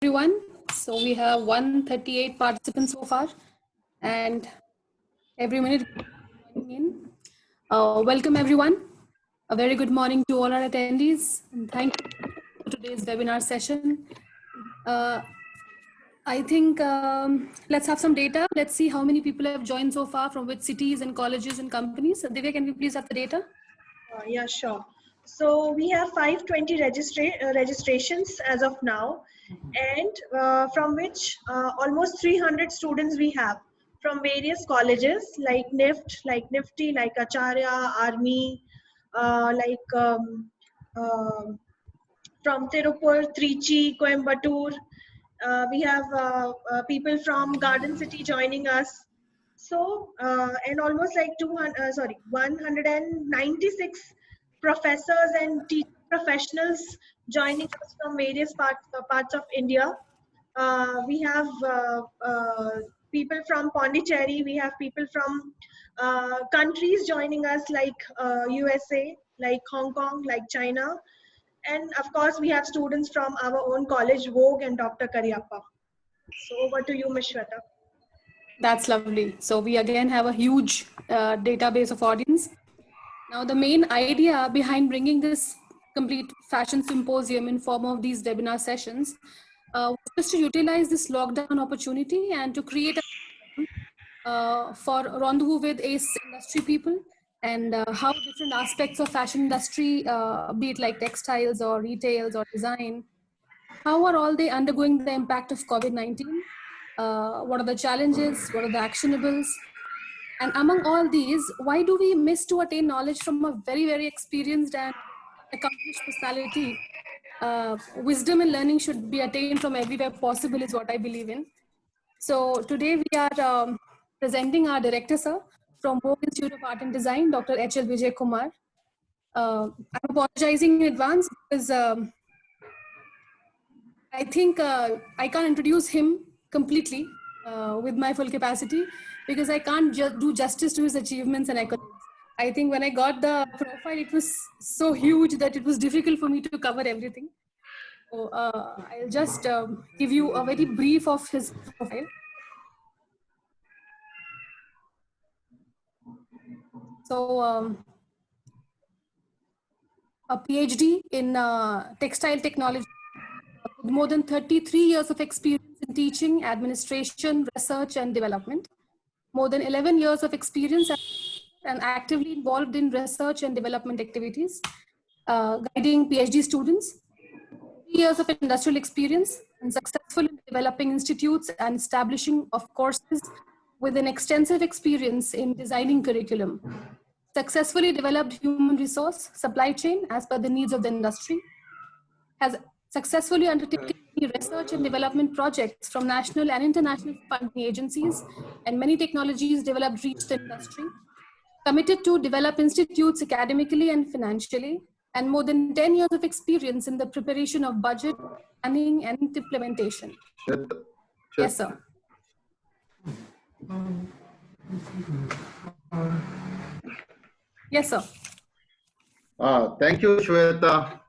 everyone. So we have 138 participants so far, and every minute joining in. Welcome everyone. A very good morning to all our attendees, and thank you for today's webinar session. Uh, I think let's have some data. Let's see how many people have joined so far, from which cities and colleges and companies. Divya, can we please have the data? Yeah, sure. So we have 520 registrations as of now, and from which almost 300 students we have from various colleges like NIFT, like NIFTY, like Acharya, Army, like from Tirupur, Trichy, Coimbatore. We have people from Garden City joining us. So, and almost like 196 professors and teaching professionals joining us from various parts of India. We have people from Pondicherry. We have people from countries joining us like USA, like Hong Kong, like China. And of course, we have students from our own college, Vogue and Dr. Karyappa. So over to you, Ms. Shweta. That's lovely. So we again have a huge database of audience. Now, the main idea behind bringing this complete fashion symposium in form of these webinar sessions was just to utilize this lockdown opportunity and to create a for rendezvous with ACE industry people and how different aspects of fashion industry, be it like textiles or retails or design, how are all they undergoing the impact of COVID-19? What are the challenges? What are the actionables? And among all these, why do we miss to attain knowledge from a very, very experienced and accomplished personality? Wisdom and learning should be attained from everywhere possible is what I believe in. So today we are presenting our director, sir, from Vogue Institute of Art and Design, Dr. H.L. Vijay Kumar. I'm apologizing in advance because I think I can't introduce him completely with my full capacity because I can't do justice to his achievements and accolades. I think when I got the profile, it was so huge that it was difficult for me to cover everything. So I'll just give you a very brief of his profile. So a PhD in textile technology with more than 33 years of experience in teaching, administration, research, and development. More than 11 years of experience and actively involved in research and development activities, guiding PhD students. 3 years of industrial experience and successful in developing institutes and establishing of courses with an extensive experience in designing curriculum. Successfully developed human resource supply chain as per the needs of the industry. Has successfully undertaken research and development projects from national and international funding agencies, and many technologies developed reached the industry. Committed to develop institutes academically and financially, and more than 10 years of experience in the preparation of budget, planning, and implementation. Yes, sir. Yes, sir. Thank you, Shweta.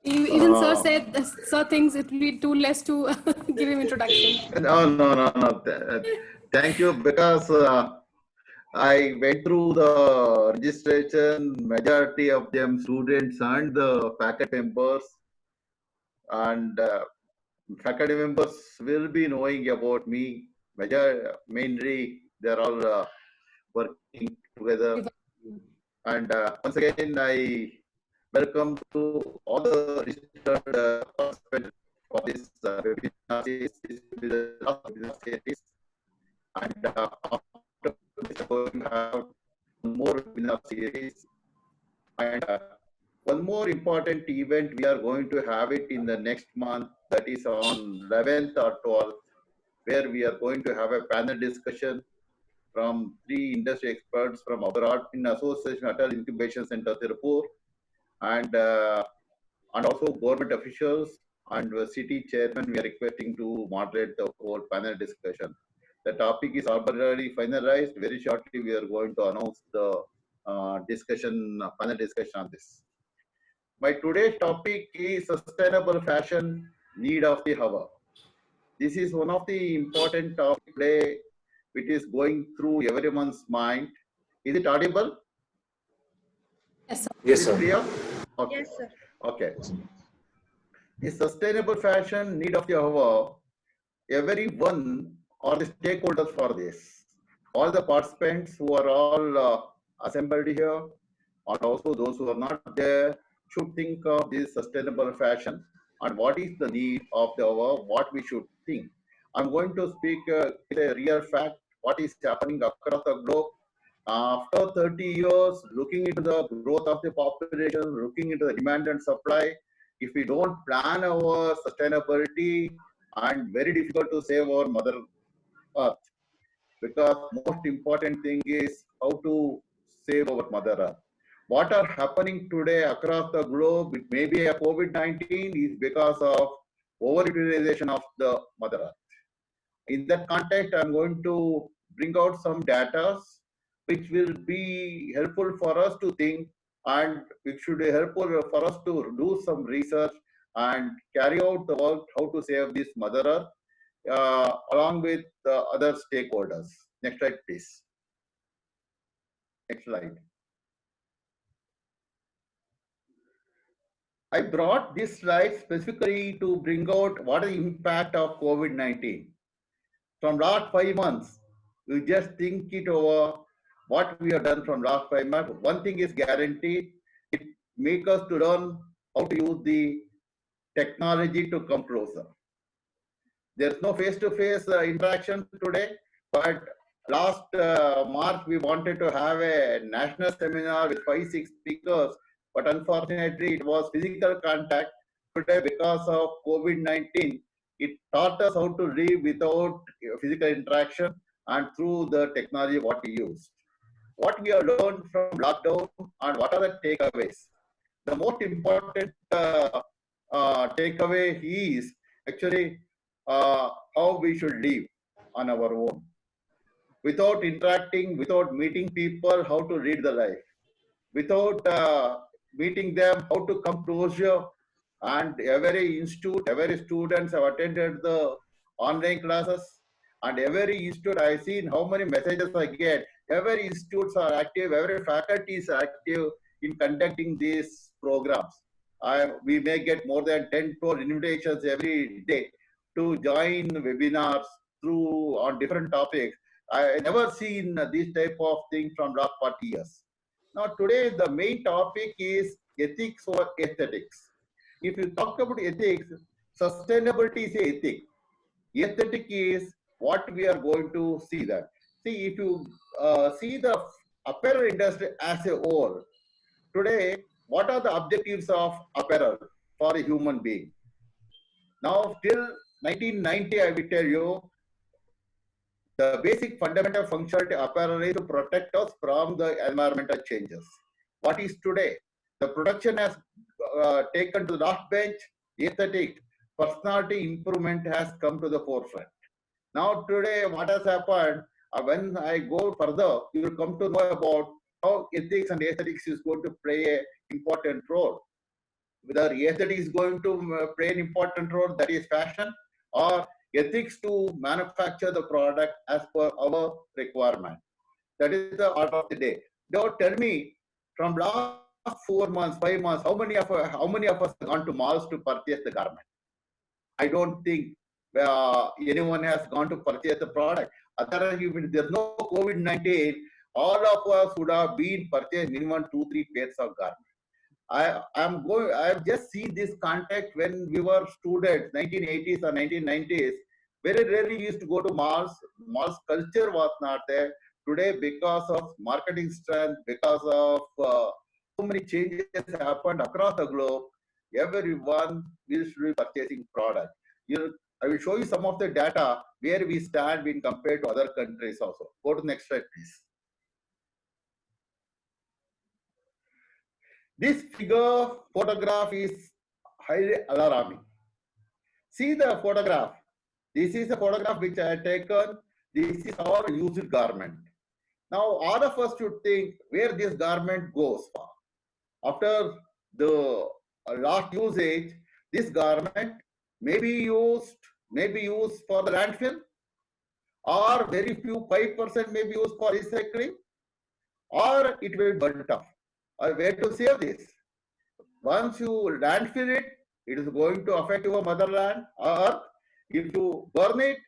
Even sir said, sir thinks it will be too less to give him introduction. No. Thank you, because I went through the registration, majority of them students and the faculty members, and faculty members will be knowing about me. Mainly, they're all working together. And once again, I welcome to all the registered participants for this webinar series. This will be the last webinar series. And after this, we're going to have one more webinar series. And one more important event, we are going to have it in the next month, that is on 11th or 12th, where we are going to have a panel discussion from 3 industry experts from abroad in association Atal Incubation Center, Tirupur, and also government officials and city chairman. We are requesting to moderate the whole panel discussion. The topic is already finalized. Very shortly, we are going to announce the panel discussion on this. My today's topic is sustainable fashion, need of the hour. This is one of the important topic today which is going through everyone's mind. Is it audible? Yes, sir. Yes, Is it sir. clear? Okay. Yes, sir. Okay. The sustainable fashion need of the hour, everyone are the stakeholders for this. All the participants who are all assembled here, and also those who are not there, should think of this sustainable fashion and what is the need of the hour, what we should think. I'm going to speak with a real fact, what is happening across the globe. After 30 years, looking into the growth of the population, looking into the demand and supply, if we don't plan our sustainability, and very difficult to save our mother earth, because most important thing is how to save our mother earth. What are happening today across the globe, it may be a COVID-19, is because of overutilization of the mother earth. In that context, I'm going to bring out some data which will be helpful for us to think, and which should be helpful for us to do some research and carry out the work how to save this mother earth along with the other stakeholders. Next slide, please. Next slide. I brought this slide specifically to bring out what is the impact of COVID-19. From last 5 months, we just think it over what we have done from last 5 months. One thing is guaranteed, it makes us to learn how to use the technology to come closer. There's no face-to-face interaction today, but last March we wanted to have a national seminar with 5-6 speakers, but unfortunately it was physical contact. Today, because of COVID-19, it taught us how to live without physical interaction and through the technology what we use. What we have learned from lockdown and what are the takeaways? The most important takeaway is actually how we should live on our own. Without interacting, without meeting people, how to lead the life. Without meeting them, how to come closer. And every institute, every students have attended the online classes. And every institute, I've seen how many messages I get. Every institutes are active, every faculty is active in conducting these programs. We may get more than 10 invitations every day to join webinars through on different topics. I never seen this type of thing from last 40 years. Now today the main topic is ethics or aesthetics. If you talk about ethics, sustainability is ethic. Aesthetic is what we are going to see that. See, if you see the apparel industry as a whole, today, what are the objectives of apparel for a human being? Now, till 1990, I will tell you, the basic fundamental functionality of apparel is to protect us from the environmental changes. What is today? The production has taken to the last bench, aesthetic, personality improvement has come to the forefront. Now today, what has happened, when I go further, you will come to know about how ethics and aesthetics is going to play an important role. Whether aesthetics is going to play an important role, that is fashion, or ethics to manufacture the product as per our requirement. That is the order of the day. Now tell me, from last 4 months, 5 months, how many of us have gone to malls to purchase the garment? I don't think anyone has gone to purchase the product. Otherwise, if there's no COVID-19, all of us would have been purchased minimum 2-3 pairs of garments. I've just seen this context when we were students, 1980s or 1990s. Very rarely we used to go to malls. Malls culture was not there. Today, because of marketing strength, because of so many changes happened across the globe, everyone will be purchasing product. I will show you some of the data where we stand when compared to other countries also. Go to the next slide, please. This figure photograph is highly alarming. See the photograph. This is a photograph which I had taken. This is our used garment. Now all of us should think where this garment goes for. After the last usage, this garment may be used for the landfill, or very few 5% may be used for recycling, or it will be burnt off. A way to save this: once you landfill it, it is going to affect your motherland, earth. If you burn it,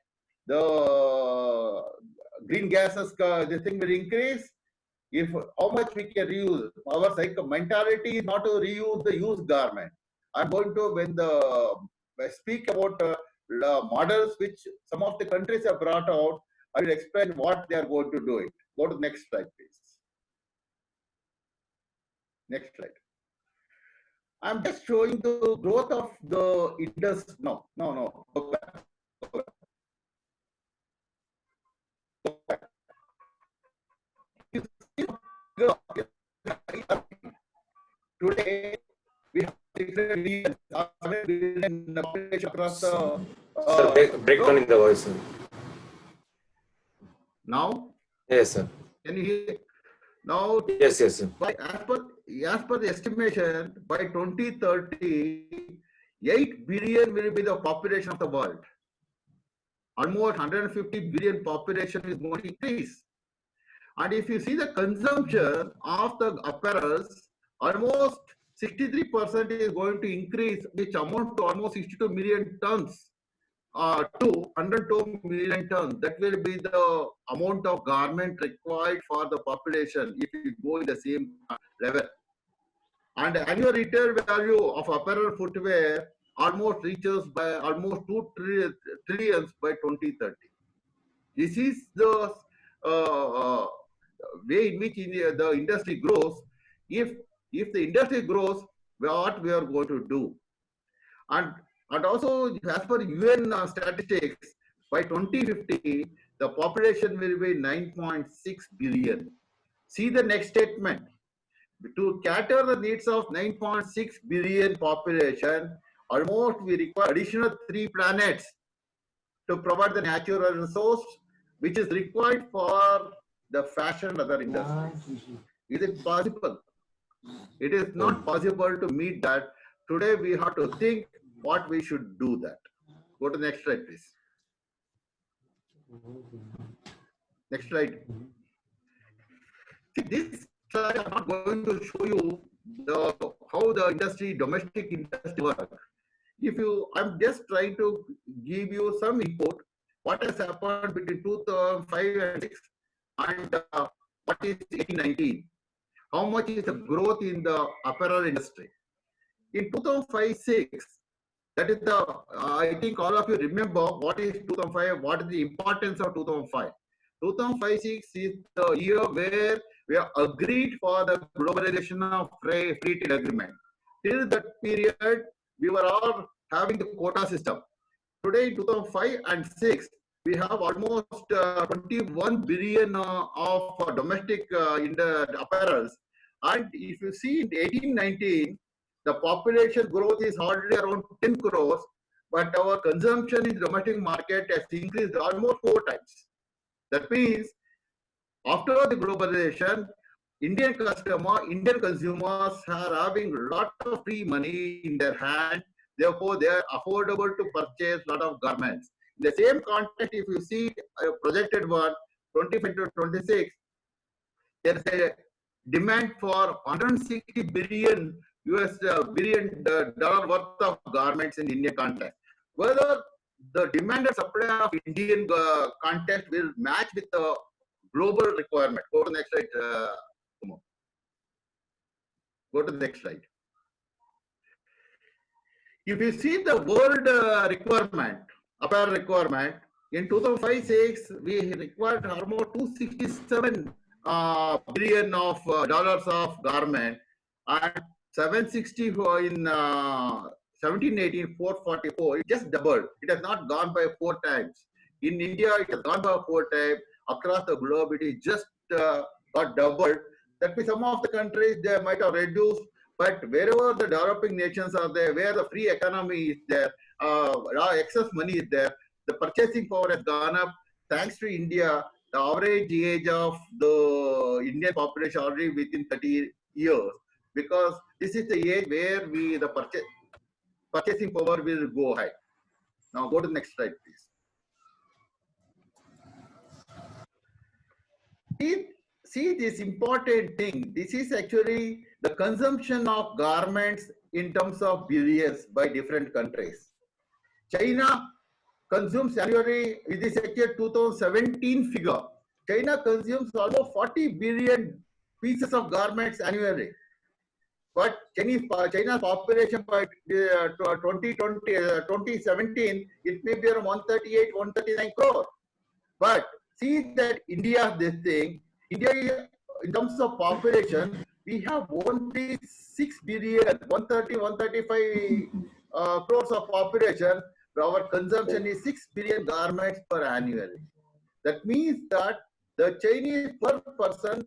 the green gases, this thing will increase. If how much we can reuse, our mentality is not to reuse the used garment. I'm going to, when I speak about the models which some of the countries have brought out, I will explain what they are going to do it. Go to the next slide, please. Next slide. I'm just showing the growth of the industry. No. Go back. Today, we have 6 billion, 7 billion population across the. Sir, breakdown in the voice, sir. Now? Yes, sir. Can you hear? Now, Yes, sir. As per the estimation, by 2030, 8 billion will be the population of the world. Almost 150 billion population is going to increase. And if you see the consumption of the apparels, almost 63% is going to increase, which amount to almost 62 million tons to 102 million tons. That will be the amount of garment required for the population if you go in the same level. And the annual retail value of apparel footwear almost reaches by almost 2 trillions by 2030. This is the way in which the industry grows. If the industry grows, what we are going to do? And also, as per UN statistics, by 2050, the population will be 9.6 billion. See the next statement. To cater the needs of 9.6 billion population, almost we require additional 3 planets to provide the natural resource which is required for the fashion and other industries. Is it possible? It is not possible to meet that. Today we have to think what we should do that. Go to the next slide, please. Next slide. See, this slide I'm not going to show you how the industry, domestic industry works. I'm just trying to give you some input. What has happened between 2005 and 6 and what is 1819? How much is the growth in the apparel industry? In 2005-6, that is I think all of you remember what is 2005, what is the importance of 2005. 2005-6 is the year where we are agreed for the globalization of free trade agreement. Till that period, we were all having the quota system. Today, in 2005 and 6, we have almost 21 billion of domestic in the apparels. And if you see in 1819, the population growth is already around 10 crores, but our consumption in the domestic market has increased almost 4 times. That means after the globalization, Indian consumers are having a lot of free money in their hand. Therefore, they are affordable to purchase a lot of garments. In the same context, if you see a projected one, 25 to 26, there is a demand for 160 billion dollar worth of garments in Indian context. Whether the demand and supply of Indian context will match with the global requirement. Go to the next slide. Go to the next slide. If you see the world requirement, apparel requirement, in 2005-6, we required almost 267 billion of dollars of garment, and 760 in 17-18, 444. It just doubled. It has not gone by 4 times. In India, it has gone by 4 times. Across the globe, it is just got doubled. That means some of the countries, they might have reduced, but wherever the developing nations are there, where the free economy is there, excess money is there, the purchasing power has gone up. Thanks to India, the average age of the Indian population already within 30 years, because this is the age where the purchasing power will go high. Now go to the next slide, please. See this important thing. This is actually the consumption of garments in terms of billions by different countries. China consumes annually, with this actual 2017 figure, China consumes almost 40 billion pieces of garments annually. But China's population by 2017, it may be around 138, 139 crore. But see that India, this thing, India, in terms of population, we have only 6 billion, 130, 135 crores of population. Our consumption is 6 billion garments per annually. That means that the Chinese per person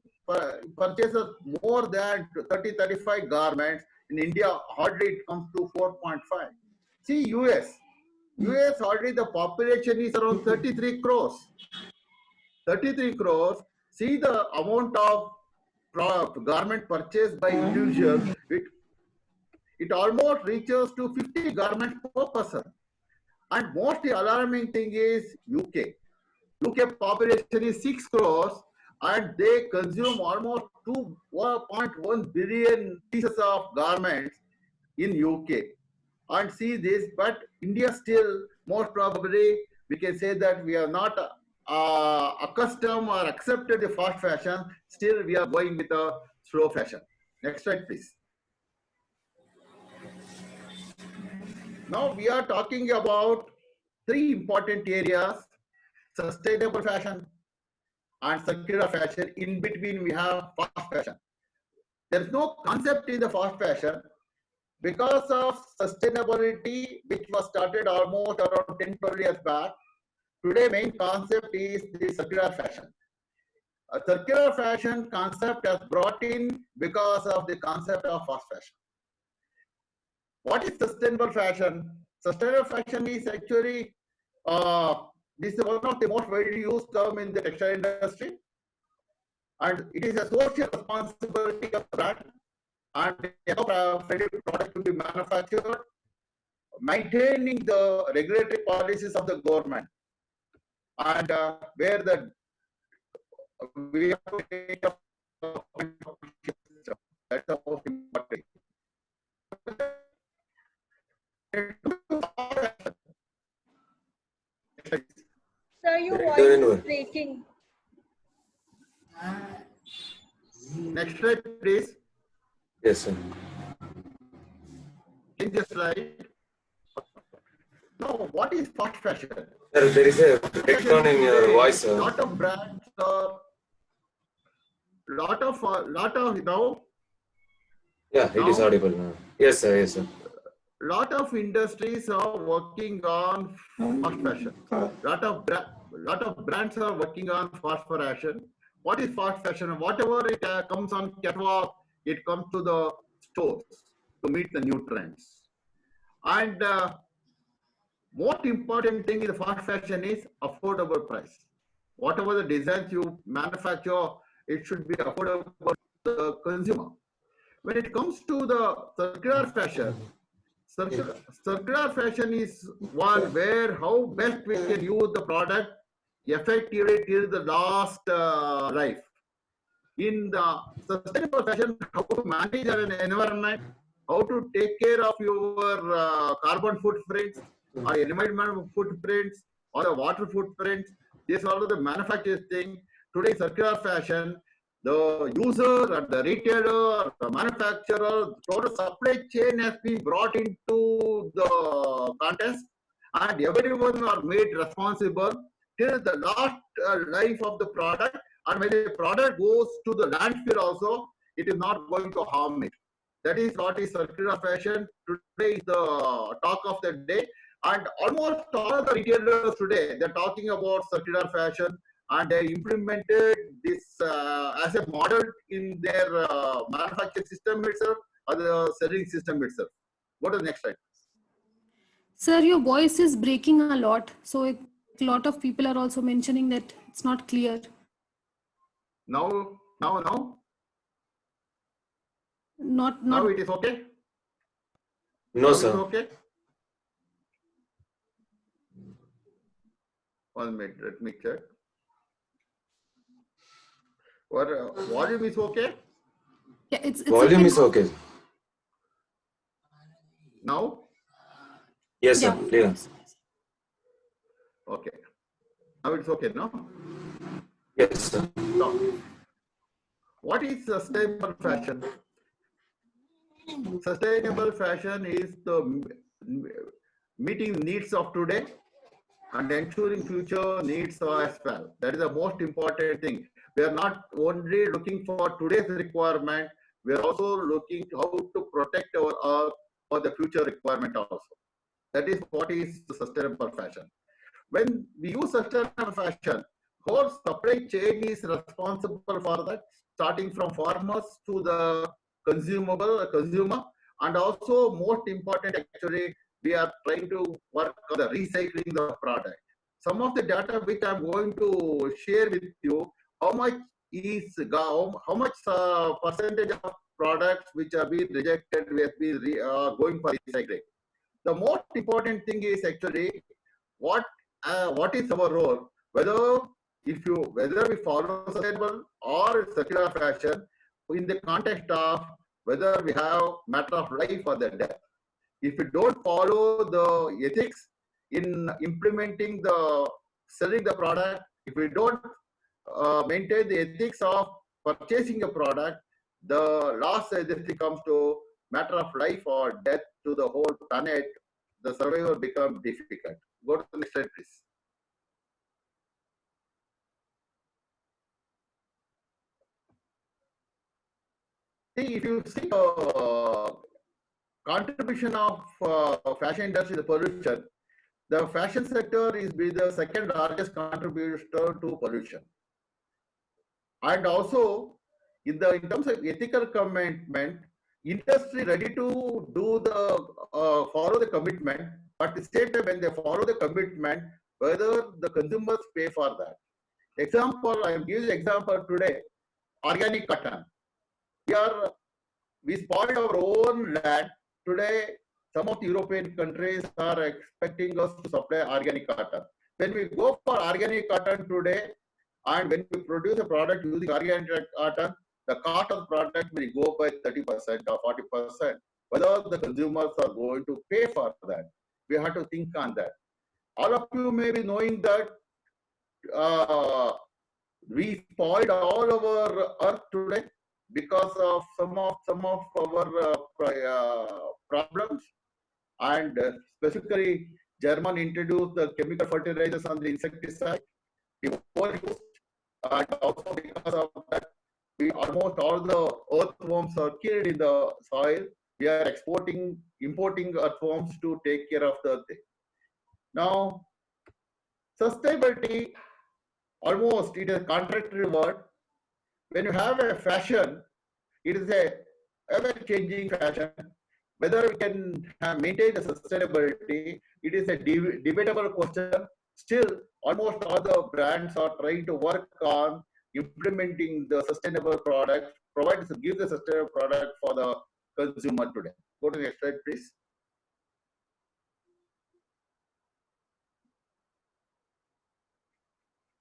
purchases more than 30, 35 garments. In India, hardly it comes to 4.5. See US already the population is around 33 crores. 33 crores. See the amount of garment purchased by individuals. It almost reaches to 50 garments per person. And most alarming thing is UK. UK population is 6 crores and they consume almost 2.1 billion pieces of garments in UK. And see this, but India still, most probably, we can say that we are not accustomed or accepted the fast fashion. Still, we are going with a slow fashion. Next slide, please. Now we are talking about 3 important areas: sustainable fashion and circular fashion. In between, we have fast fashion. There is no concept in the fast fashion because of sustainability, which was started almost around 10, 12 years back. Today, main concept is the circular fashion. A circular fashion concept has brought in because of the concept of fast fashion. What is sustainable fashion? Sustainable fashion is actually this is one of the most widely used term in the textile industry, and it is a social responsibility of the brand and friendly product to be manufactured, maintaining the regulatory policies of the government, and where the we have to take a that's the most important. Sir, your voice is breaking. Next slide, please. Yes, sir. Change the slide. Now, what is fast fashion? Sir, there is a breakdown in your voice, sir. Lot of brands are, lot of now. Yeah, it is audible now. Yes, sir. Yes, sir. Lot of industries are working on fast fashion. Lot of brands are working on fast fashion. What is fast fashion? Whatever it comes on catwalk, it comes to the stores to meet the new trends. And most important thing in the fast fashion is affordable price. Whatever the designs you manufacture, it should be affordable to the consumer. When it comes to the circular fashion, circular fashion is one where how best we can use the product effectively till the last life. In the sustainable fashion, how to manage an environment, how to take care of your carbon footprints or environmental footprints or the water footprints. These are the manufacturing thing. Today, circular fashion, the user or the retailer or the manufacturer, total supply chain has been brought into the contest and everyone are made responsible till the last life of the product. And when the product goes to the landfill also, it is not going to harm it. That is what is circular fashion. Today is the talk of the day. And almost all the retailers today, they're talking about circular fashion and they implemented this as a model in their manufacturing system itself or the selling system itself. Go to the next slide. Sir, your voice is breaking a lot. So a lot of people are also mentioning that it's not clear. Now? Not. Now it is okay? No, now sir. It is okay? 1 minute, let me check. What volume is okay Yeah, it's Volume is okay. now? Yes, sir. Yeah. Clear. Okay. Now it's okay, no? Yes, sir. So, what is sustainable fashion? Sustainable fashion is the meeting needs of today and ensuring future needs as well. That is the most important thing. We are not only looking for today's requirement, we are also looking how to protect our earth for the future requirement also. That is what is sustainable fashion. When we use sustainable fashion, whole supply chain is responsible for that, starting from farmers to the consumer, and also most important actually, we are trying to work on the recycling the product. Some of the data which I'm going to share with you, how much how much percentage of products which are being rejected will be going for recycling. The most important thing is actually what is our role, whether we follow sustainable or circular fashion in the context of whether we have matter of life or the death. If we don't follow the ethics in implementing the selling the product, if we don't maintain the ethics of purchasing a product, the last ethic comes to matter of life or death to the whole planet. The survival becomes difficult. Go to the next slide, please. See, if you see contribution of fashion industry to pollution, the fashion sector is be the second largest contributor to pollution. And also, in terms of ethical commitment, industry ready to do the follow the commitment, but at the same time when they follow the commitment, whether the consumers pay for that. Example, I am giving example today, organic cotton. We spoiled our own land. Today, some of the European countries are expecting us to supply organic cotton. When we go for organic cotton today, and when we produce a product using organic cotton, the cost of the product will go by 30% or 40%. Whether the consumers are going to pay for that, we have to think on that. All of you may be knowing that we spoiled all our earth today because of some of our problems, and specifically German introduced the chemical fertilizers and the insecticide. We overused, and also because of that, almost all the earthworms are killed in the soil. We are importing earthworms to take care of the thing. Now, sustainability, almost it is a contradictory word. When you have a fashion, it is a ever-changing fashion. Whether we can maintain the sustainability, it is a debatable question. Still, almost all the brands are trying to work on implementing the sustainable product, give the sustainable product for the consumer today. Go to the next slide, please.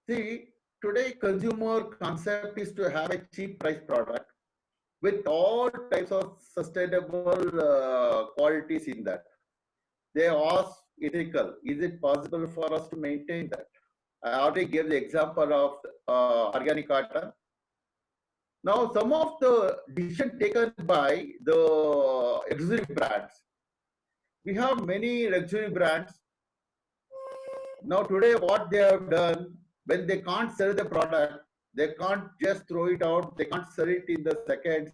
See, today consumer concept is to have a cheap price product with all types of sustainable qualities in that. They ask ethical, is it possible for us to maintain that? I already gave the example of organic cotton. Now, some of the decisions taken by the luxury brands. We have many luxury brands. Now, today, what they have done, when they can't sell the product, they can't just throw it out. They can't sell it in the seconds.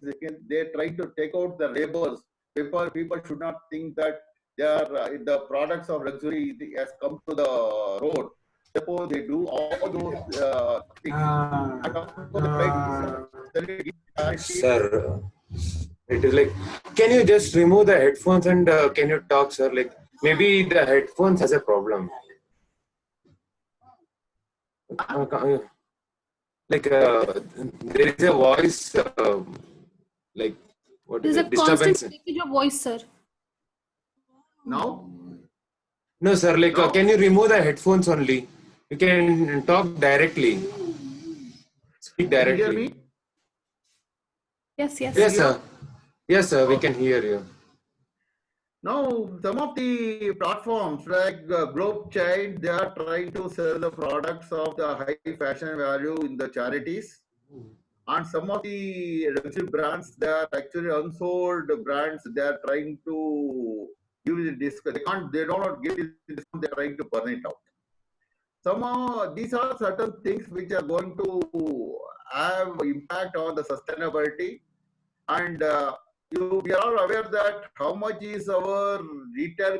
They try to take out the labels. People should not think that they are the products of luxury has come to the road. Suppose they do all those things. Sir, it is like, can you just remove the headphones and can you talk, sir? Like, maybe the headphones has a problem. Like there is a voice, like what is it? There's a constant Disturbance. breakage of voice, sir. Now? No, sir. Like, No. can you remove the headphones only? You can talk directly. Speak Can you hear directly. me? Yes, yes. Yes, Clear? sir. Yes, sir. We Okay. can hear you. Now, some of the platforms like Globe Child, they are trying to sell the products of the high fashion value in the charities. And some of the luxury brands, they are actually unsold brands. They are trying to give the discount. They don't give the discount. They are trying to burn it out. Somehow, these are certain things which are going to have impact on the sustainability. And we are all aware that how much is our retail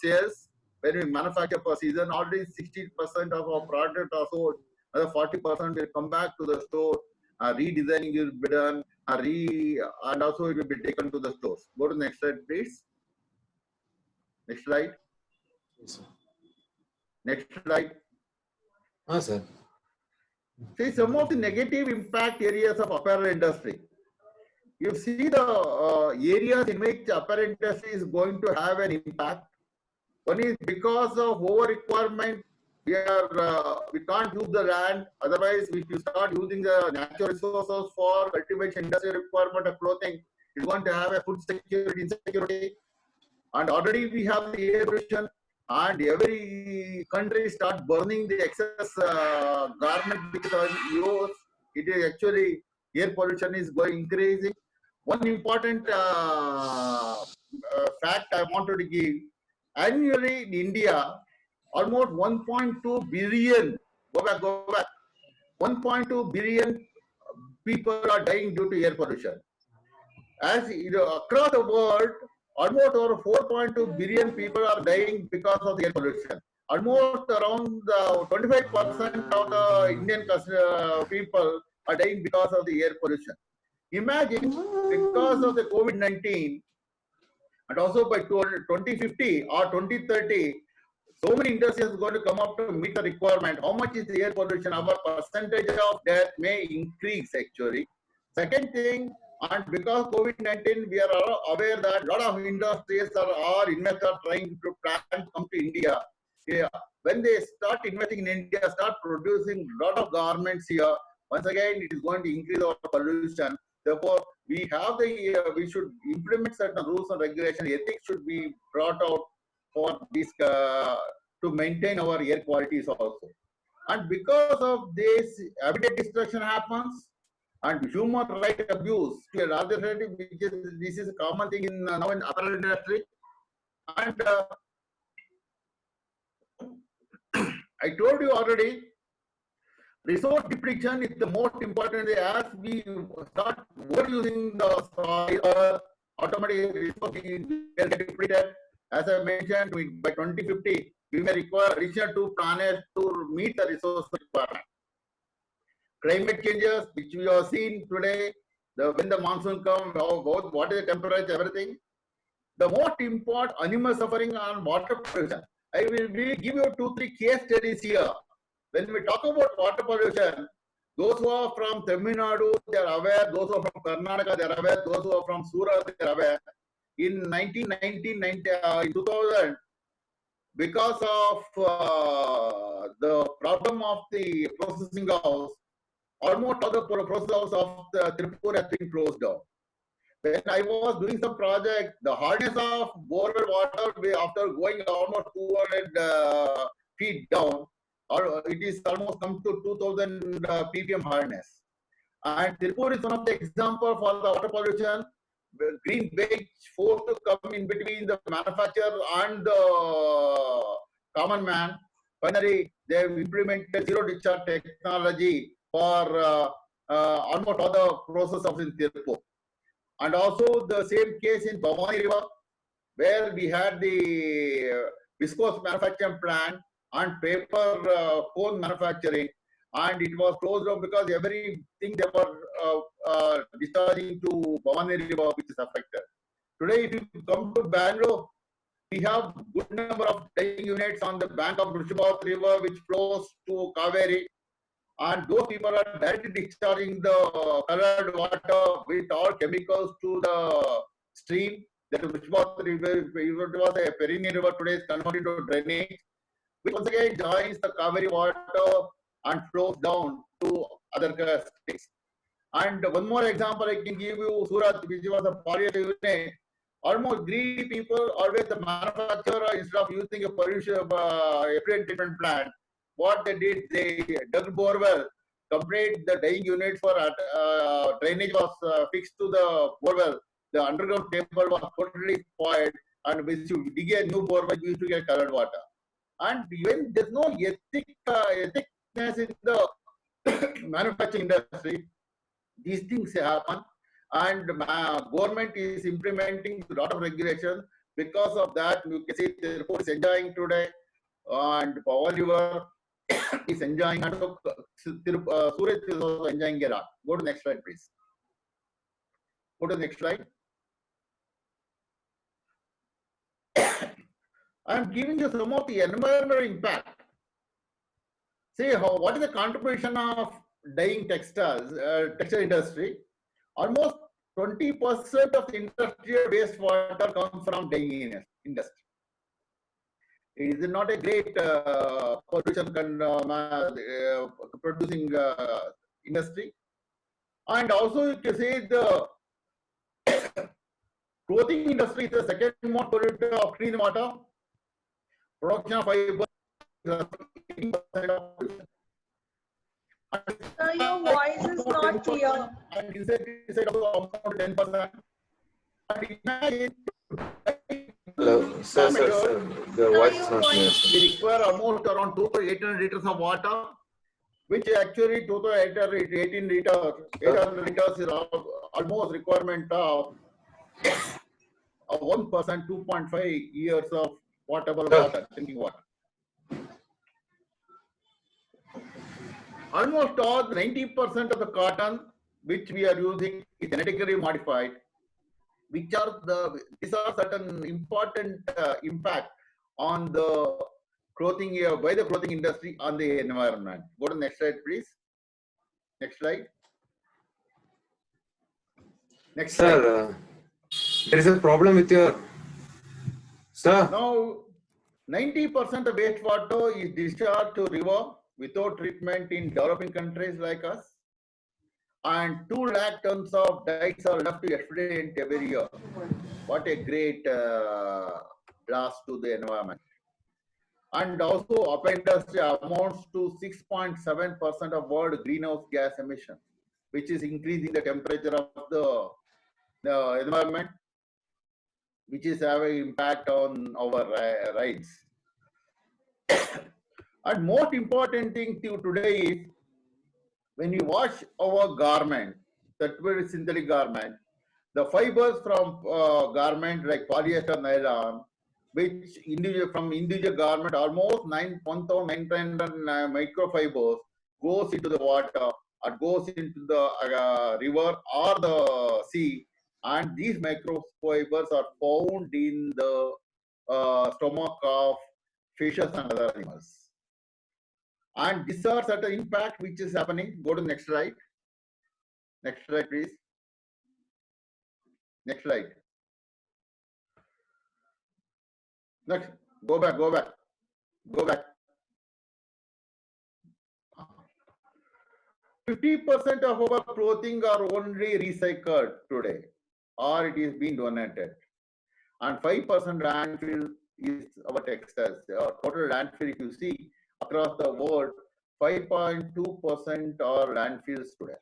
sales when we manufacture per season. Already 60% of our product are sold. Another 40% will come back to the store. Redesigning will be done. And also it will be taken to the stores. Go to the next slide, please. Next slide. Yes, sir. Next slide. Sir. See some of the negative impact areas of apparel industry. You see the areas in which apparel industry is going to have an impact. One is because of over requirement. We can't use the land. Otherwise, if you start using the natural resources for cultivation, industrial requirement of clothing, it's going to have a food security, insecurity. And already we have the air pollution, and every country start burning the excess garment because it is actually air pollution is going increasing. One important fact I wanted to give: annually in India, almost 1.2 billion. Go back. 1.2 billion people are dying due to air pollution. As you know, across the world, almost over 4.2 billion people are dying because of the air pollution. Almost around 25% of the Indian people are dying because of the air pollution. Imagine because of the COVID-19 and also by 2050 or 2030, so many industries are going to come up to meet the requirement. How much is the air pollution? Our percentage of death may increase actually. Second thing, and because COVID-19, we are all aware that a lot of industries or investors are trying to plan to come to India. Yeah. When they start investing in India, start producing a lot of garments here, once again, it is going to increase our pollution. Therefore, we should implement certain rules and regulations. Ethics should be brought out for this to maintain our air qualities also. And because of this, habitat destruction happens, and human right abuse to a larger extent, this is a common thing in now in apparel industry. And I told you already, resource depletion is the most important. As we start overusing the soil, automatically resource will get depleted. As I mentioned, by 2050, we may require additional 2 planets to meet the resource requirement. Climate changes, which we have seen today, when the monsoon comes, what is the temperature, everything. The most important, animal suffering and water pollution. I will give you 2-3 case studies here. When we talk about water pollution, those who are from Tamil Nadu, they are aware. Those who are from Karnataka, they are aware. Those who are from Surat, they are aware. In 2000, because of the problem of the processing house, almost all the process house of the Tripur has been closed down. When I was doing some project, the hardness of borewell water, after going almost 200 feet down, or it is almost come to 2000 ppm hardness. And Tirupur is one of the example for the water pollution. The green beige forced to come in between the manufacturer and the common man. Finally, they have implemented zero discharge technology for almost all the process of in Tirupur. And also the same case in Bhavani River, where we had the viscose manufacturing plant and paper cone manufacturing, and it was closed down because everything they were discharging to Bhavani River, which is affected. Today, if you come to Bangalore, we have good number of dyeing units on the bank of Rishabhat River, which flows to Kaveri, and those people are directly discharging the colored water with all chemicals to the stream. That Rishabhat River, it was a perennial river, today is converted to drainage. which once again joins the Kaveri water and flows down to other states. And one more example I can give you, Surat, which was a polyethylene unit. Almost greedy people, always the manufacturer, instead of using a pollution effluent treatment plant, what they did, they dug borewell, complete the dyeing unit for drainage was fixed to the borewell. The underground table was totally spoiled, and when you dig a new borewell, you used to get colored water. And when there's no ethicness in the manufacturing industry, these things happen, and government is implementing a lot of regulations. Because of that, you can see the report is enjoying today, and Power River is enjoying, and Surat is also enjoying a lot. Go to the next slide, please. Go to the next slide. I am giving you some of the environmental impact. See what is the contribution of dyeing textiles, textile industry. Almost 20% of the industrial wastewater comes from dyeing industry. It is not a great pollution producing industry. And also you can say the clothing industry is the second most polluter of clean water. Production of fiber is 80% of pollution. Your voice is not clear. And inside also 10%. And imagine, Hello, sir, the voice is not clear. We require almost around 2,800 liters of water, which actually 2,818 liters, 800 liters is almost requirement of 1%, 2.5 years of potable water, drinking water. Almost all 90% of the cotton which we are using is genetically modified, which are these are certain important impact on the clothing by the clothing industry on the environment. Go to the next slide, please. Next slide. Next slide. Sir, there is a problem with your. Sir. Now, 90% of wastewater is discharged to river without treatment in developing countries like us, and 2 lakh tons of dyes are left to exfoliate every year. What a great loss to the environment. And also, our industry amounts to 6.7% of world greenhouse gas emission, which is increasing the temperature of the environment, which is having impact on our rights. And most important thing today is when you wash our garment, that very synthetic garment, the fibers from garment like polyester, nylon, which from individual garment, almost 1,900 microfibers goes into the water or goes into the river or the sea, and these microfibers are found in the stomach of fishes and other animals. And these are certain impact which is happening. Go to the next slide. Next slide, please. Next slide. Next. Go back. 50% of our clothing are only recycled today, or it is being donated. And 5% landfill is our textiles. Our total landfill, if you see, across the world, 5.2% are landfills today.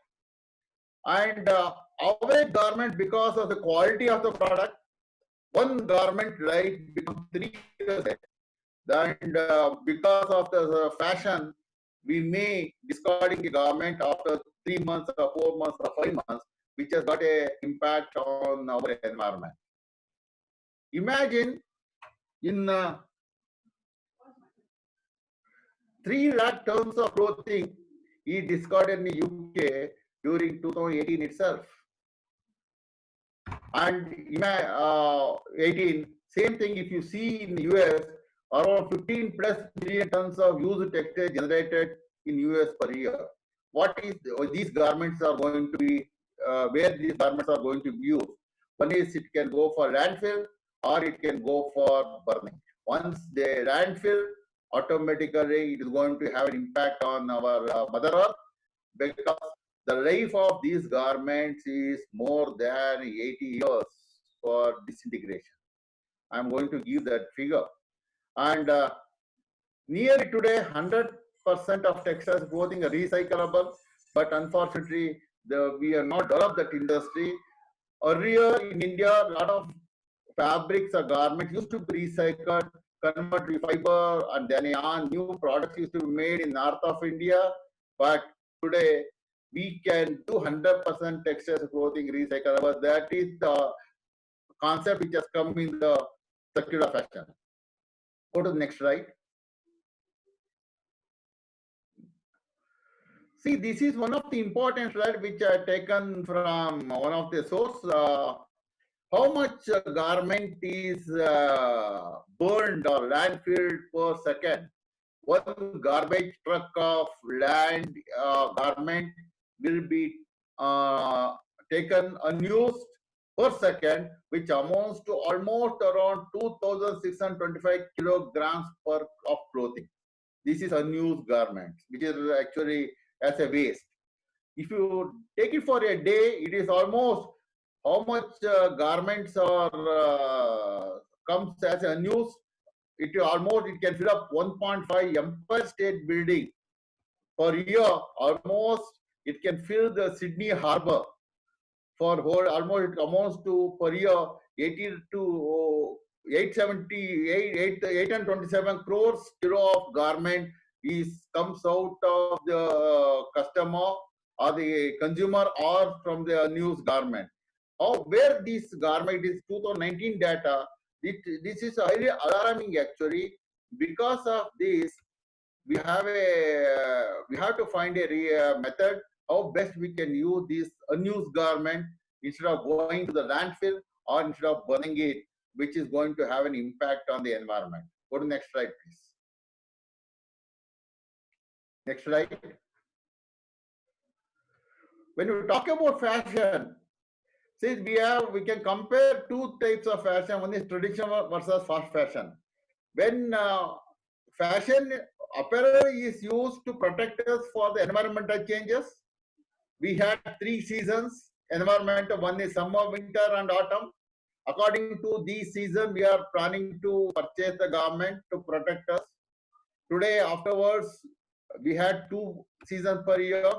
And our garment, because of the quality of the product, one garment life becomes 3 years. And because of the fashion, we may discarding a garment after 3 months or 4 months or 5 months, which has got an impact on our environment. Imagine in 3 lakh tons of clothing is discarded in the UK during 2018 itself. And 18, same thing if you see in the US, around 15 plus million tons of used textile generated in US per year. What is these garments are going to be, where these garments are going to be used? One is it can go for landfill or it can go for burning. Once they landfill automatically it is going to have an impact on our Mother Earth, because the life of these garments is more than 80 years for disintegration. I'm going to give that figure. And nearly today, 100% of textiles clothing are recyclable, but unfortunately, we have not developed that industry. Earlier in India, a lot of fabrics or garments used to be recycled, converted to fiber, and then new products used to be made in north of India. But today, we can do 100% textiles clothing recyclable. That is the concept which has come in the circular fashion. Go to the next slide. See, this is one of the important slides which I have taken from one of the source. How much garment is burned or landfilled per second? One garbage truck of land garment will be taken unused per second, which amounts to almost around 2,625 kilograms of clothing. This is unused garments, which is actually as a waste. If you take it for a day, it is almost how much garments are comes as unused. It can fill up 1.5 Empire State Building per year. Almost it can fill the Sydney Harbour for whole. Almost it amounts to per year 80 to 827 crores kilo of garment comes out of the customer or the consumer or from the unused garment. Where this garment is 2019 data, this is highly alarming actually. Because of this, we have to find a method how best we can use this unused garment instead of going to the landfill or instead of burning it, which is going to have an impact on the environment. Go to the next slide, please. Next slide. When we talk about fashion, see, we can compare two types of fashion. One is traditional versus fast fashion. When fashion apparel is used to protect us for the environmental changes, we had 3 seasons environmental. One is summer, winter, and autumn. According to these seasons, we are planning to purchase the garment to protect us. Today, afterwards, we had 2 seasons per year.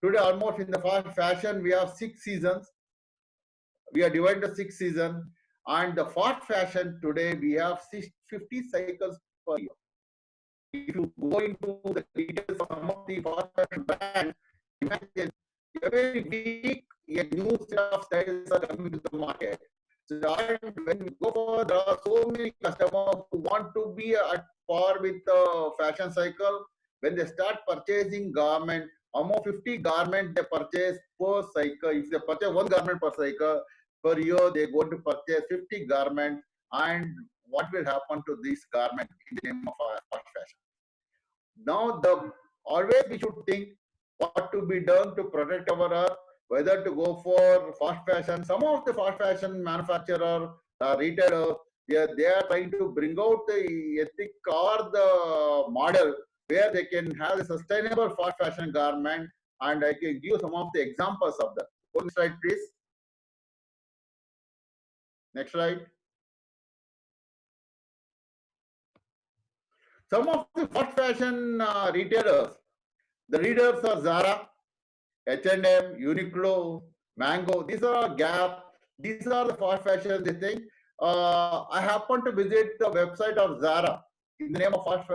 Today, almost in the fast fashion, we have 6 seasons. We are divided to 6 seasons. And the fast fashion today, we have 50 cycles per year. If you go into the details of some of the fast fashion brands, imagine every week a new set of styles are coming to the market. So when we go for, there are so many customers who want to be at par with the fashion cycle. When they start purchasing garment, almost 50 garments they purchase per cycle. If they purchase 1 garment per cycle, per year they're going to purchase 50 garments. And what will happen to this garment in the name of fast fashion? Now, always we should think what to be done to protect our earth, whether to go for fast fashion. Some of the fast fashion manufacturer, retailers, they are trying to bring out the ethic or the model where they can have a sustainable fast fashion garment, and I can give some of the examples of that. Next slide, please. Next slide. Some of the fast fashion retailers, the leaders are Zara, H&M, Uniqlo, Mango. These are Gap. These are the fast fashion. They think. I happen to visit the website of Zara. In the name of fast,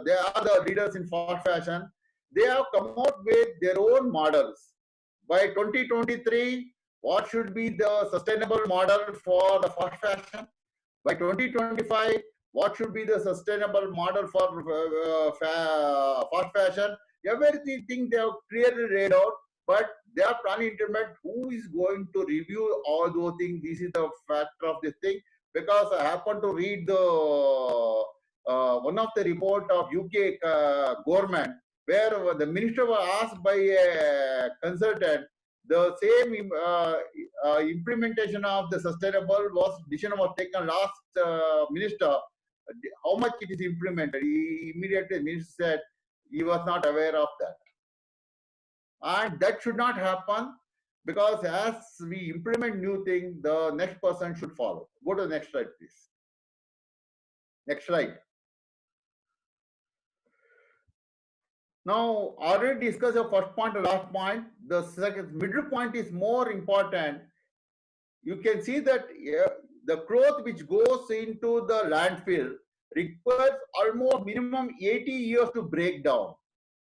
they are the leaders in fast fashion. They have come out with their own models. By 2023, what should be the sustainable model for the fast fashion? By 2025, what should be the sustainable model for fast fashion? Everything they have clearly laid out, but they are planning to implement. Who is going to review all those things? This is the factor of this thing, because I happen to read the one of the report of UK government, where the minister was asked by a consultant, the same implementation of the sustainable decision was taken last minister. how much it is implemented. He immediately minister said he was not aware of that. And that should not happen, because as we implement new thing, the next person should follow. Go to the next slide, please. Next slide. Now, already discussed the first point and last point. The second middle point is more important. You can see that the cloth which goes into the landfill requires almost minimum 80 years to break down.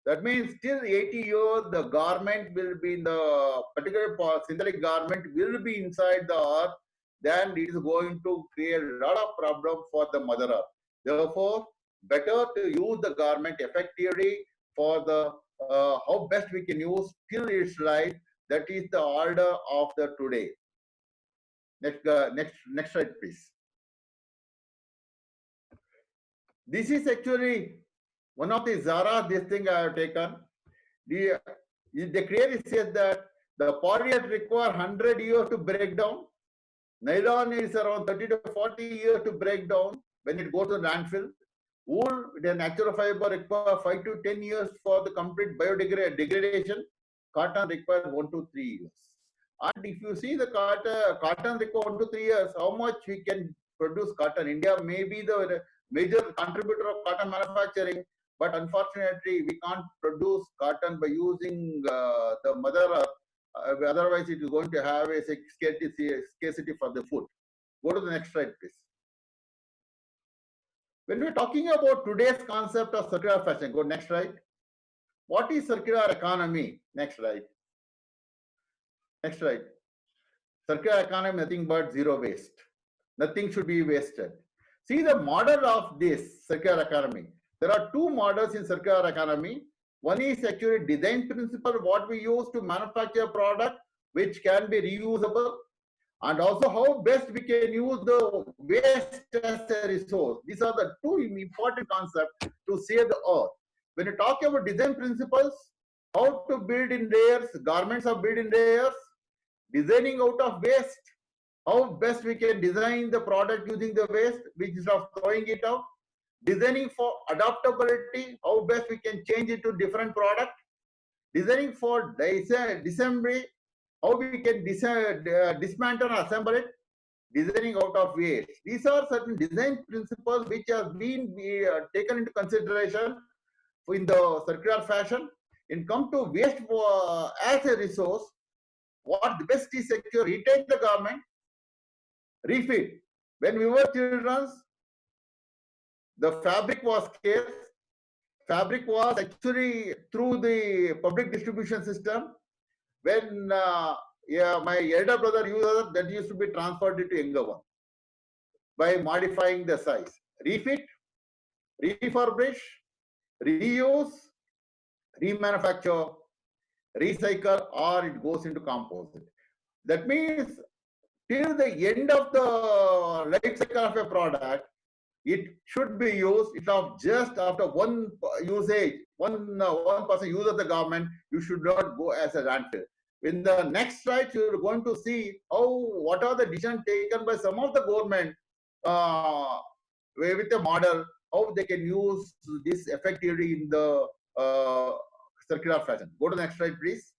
That means till 80 years, the garment will be in the particular synthetic garment will be inside the earth. Then it is going to create a lot of problem for the mother earth. Therefore, better to use the garment effectively for the how best we can use till its life. That is the order of the today. Next slide, please. This is actually one of the Zara, this thing I have taken. They clearly says that the polyester require 100 years to break down. Nylon is around 30 to 40 years to break down when it goes to landfill. Wool, the natural fiber require 5 to 10 years for the complete biodegradation. Cotton requires 1 to 3 years. And if you see the cotton require 1 to 3 years, how much we can produce cotton? India may be the major contributor of cotton manufacturing, but unfortunately, we can't produce cotton by using the mother earth. Otherwise, it is going to have a scarcity for the food. Go to the next slide, please. When we're talking about today's concept of circular fashion, go next slide. What is circular economy? Next slide. Next slide. Circular economy, nothing but zero waste. Nothing should be wasted. See the model of this circular economy. There are two models in circular economy. One is actually design principle, what we use to manufacture a product which can be reusable, and also how best we can use the waste as a resource. These are the two important concepts to save the earth. When you talk about design principles, how to build in layers, garments are built in layers, designing out of waste, how best we can design the product using the waste, which is of throwing it out. Designing for adaptability, how best we can change it to different product. Designing for disassembly, how we can dismantle and assemble it. Designing out of waste. These are certain design principles which have been taken into consideration in the circular fashion. In come to waste as a resource, what the best is secure, retain the garment, refit. When we were children, the fabric was scarce. Fabric was actually through the public distribution system. When my elder brother used that used to be transferred to younger one by modifying the size. Refit, refurbish, reuse, remanufacture, recycle, or it goes into composite. That means till the end of the life cycle of a product, it should be used. It's of just after one usage, one person use of the garment, you should not go as a landfill. In the next slide, you're going to see what are the decisions taken by some of the government with a model, how they can use this effectively in the circular fashion. Go to the next slide, please.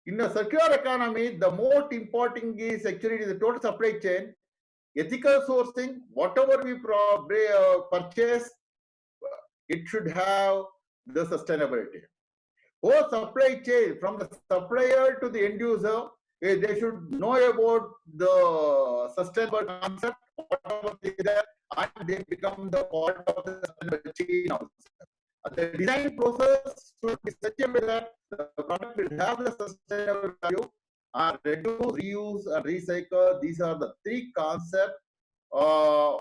In the circular economy, the most important is actually the total supply chain. Ethical sourcing, whatever we purchase, it should have the sustainability. Whole supply chain, from the supplier to the end user, they should know about the sustainable concept, whatever is there, and they become the part of the sustainable chain also. The design process should be such a way that the product will have the sustainable value, and reduce, reuse, and recycle. These are the three concepts are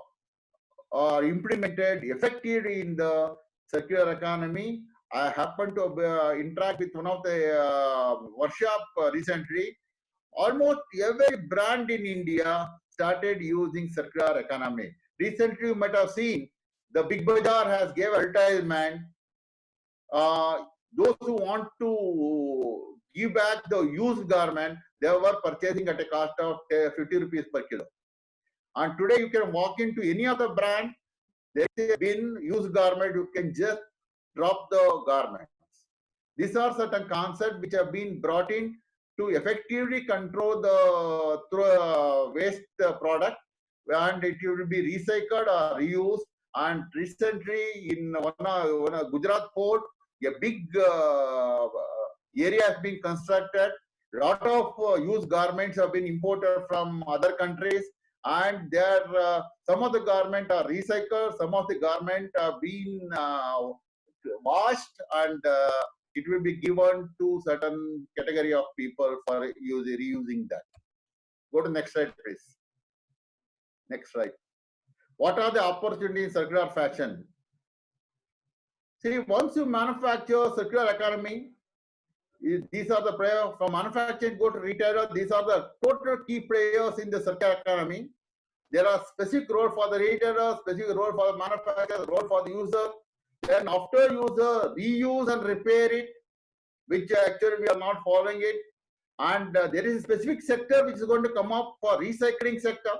implemented effectively in the circular economy. I happened to interact with one of the workshop recently. Almost every brand in India started using circular economy. Recently, you might have seen the Big Bazaar has gave advertisement. Those who want to give back the used garment, they were purchasing at a cost of 50 rupees per kilo. And today you can walk into any other brand, there is a bin, used garment, you can just drop the garments. These are certain concepts which have been brought in to effectively control the waste product, and it will be recycled or reused. And recently in one Gujarat port, a big area has been constructed. Lot of used garments have been imported from other countries, and there some of the garment are recycled, some of the garment are being washed, and it will be given to certain category of people for reusing that. Go to next slide, please. Next slide. What are the opportunities in circular fashion? See, once you manufacture circular economy, these are the players from manufacturing, go to retailer. These are the total key players in the circular economy. There are specific role for the retailer, specific role for the manufacturer, role for the user. Then after user, reuse and repair it, which actually we are not following it. And there is a specific sector which is going to come up for recycling sector.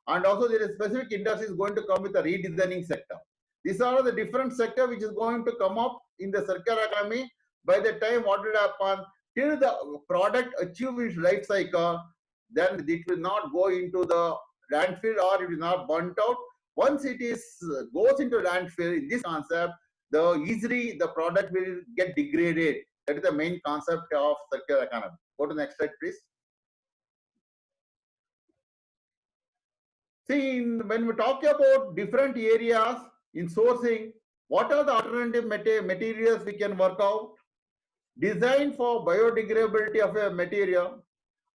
And also there is specific industry is going to come with a redesigning sector. These are the different sector which is going to come up in the circular economy. By the time what will happen, till the product achieve its life cycle, then it will not go into the landfill or it will not burnt out. Once it is goes into landfill, in this concept, easily the product will get degraded. That is the main concept of circular economy. Go to the next slide, please. See, when we talk about different areas in sourcing, what are the alternative materials we can work out? Design for biodegradability of a material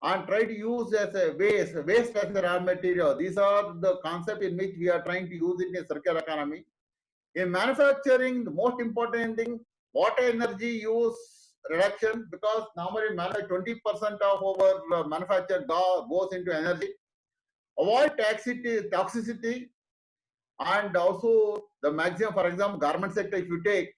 and try to use as a waste as a raw material. These are the concept in which we are trying to use it in a circular economy. In manufacturing, the most important thing, water energy use reduction, because normally 20% of our manufacture goes into energy. Avoid toxicity, and also the maximum, for example, garment sector, if you take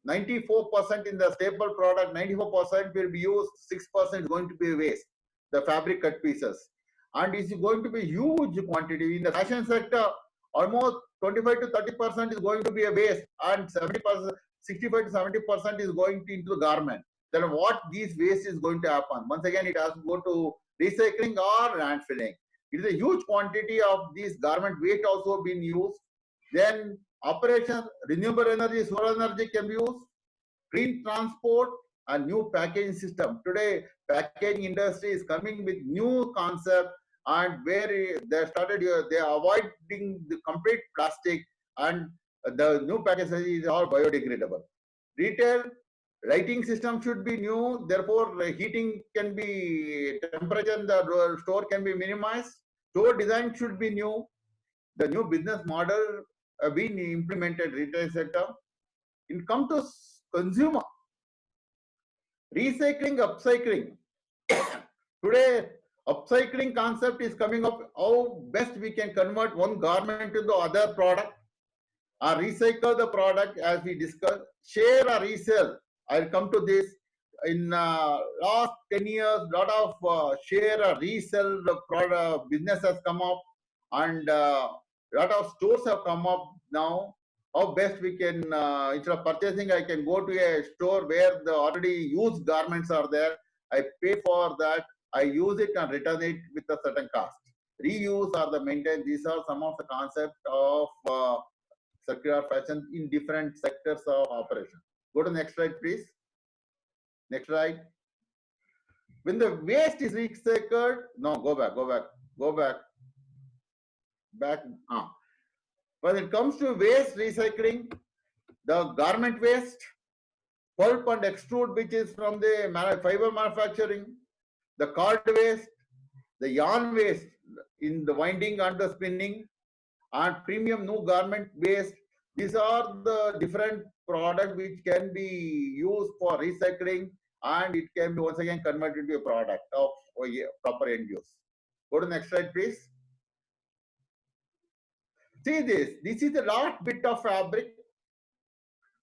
94% in the staple product, 94% will be used, 6% is going to be waste, the fabric cut pieces. And it's going to be huge quantity. In the fashion sector, almost 25 to 30% is going to be a waste, and 70%, 65 to 70% is going into the garment. Then what these waste is going to happen? Once again, it has to go to recycling or landfilling. It is a huge quantity of these garment waste also being used. Then operations, renewable energy, solar energy can be used, green transport, and new packaging system. Today, packaging industry is coming with new concept, and where they are avoiding the complete plastic, and the new packaging is all biodegradable. Retail, lighting system should be new, therefore heating can be, temperature in the store can be minimized. Store design should be new. The new business model being implemented retail sector. In come to consumer, recycling, upcycling. Today, upcycling concept is coming up. How best we can convert one garment to the other product, or recycle the product as we discussed. Share or resell. I'll come to this. In last 10 years, lot of share or resell the product business has come up, and lot of stores have come up now. How best we can, instead of purchasing, I can go to a store where the already used garments are there. I pay for that. I use it and return it with a certain cost. Reuse or the maintain. These are some of the concepts of circular fashion in different sectors of operation. Go to the next slide, please. Next slide. When the waste is recycled, no, go back. When it comes to waste recycling, the garment waste, pulp and extrude, which is from the fiber manufacturing, the cord waste, the yarn waste in the winding and the spinning, and premium new garment waste. These are the different products which can be used for recycling, and it can be once again converted to a product of proper end use. Go to the next slide, please. See this. This is the last bit of fabric.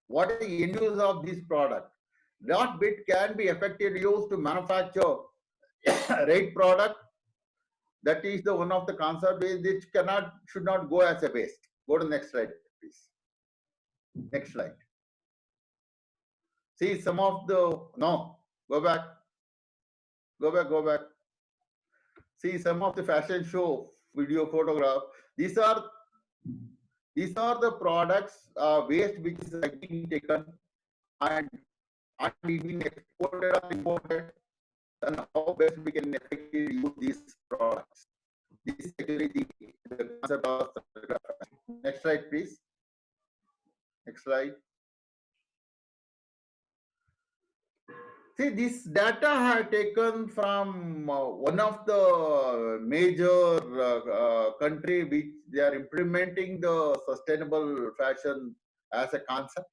What is the end use of this product? That bit can be effectively used to manufacture right product. That is the one of the concept which should not go as a waste. Go to the next slide, please. Next slide. See some of the, no, go back. Go back. See some of the fashion show video photograph. These are the products waste which is being taken and being exported or imported, and how best we can effectively use these products. This is actually the concept of circular fashion. Next slide, please. Next slide. See, this data I have taken from one of the major country which they are implementing the sustainable fashion as a concept.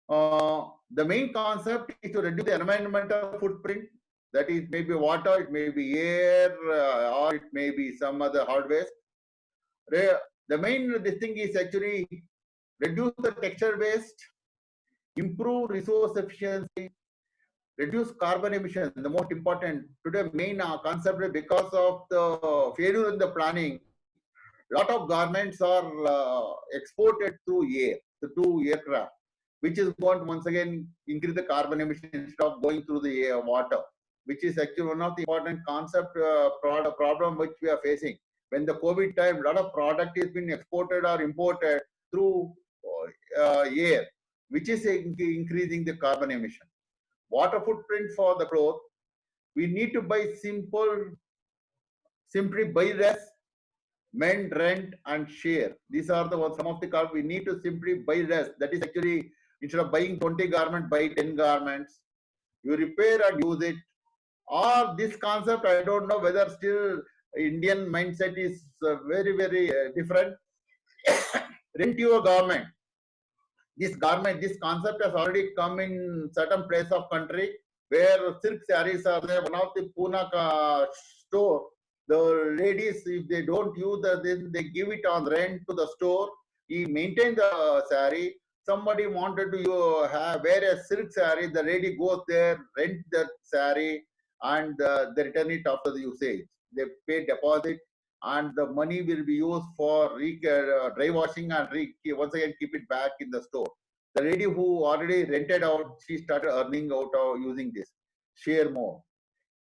The main concept is to reduce the environmental footprint. That is maybe water, it may be air, or it may be some other hard waste. The main thing is actually reduce the texture waste, improve resource efficiency, reduce carbon emission. The most important today main concept is because of the failure in the planning, lot of garments are exported through air, through aircraft, which is going to once again increase the carbon emission instead of going through the air, water, which is actually one of the important concept problem which we are facing. When the COVID time, a lot of product is being exported or imported through air, which is increasing the carbon emission. Water footprint for the cloth, we need to buy simply buy less, mend, rent, and share. These are the some of the cards we need to simply buy less. That is actually instead of buying 20 garments, buy 10 garments. You repair and use it. Or this concept, I don't know whether still Indian mindset is very, very different. Rent your garment. This concept has already come in certain place of country where silk sarees are there. One of the Pune store, the ladies, if they don't use then they give it on rent to the store. He maintains the saree. Somebody wanted to wear a silk saree, the lady goes there, rent the saree, and they return it after the usage. They pay deposit, and the money will be used for dry washing and once again keep it back in the store. The lady who already rented out, she started earning out of using this. Share more.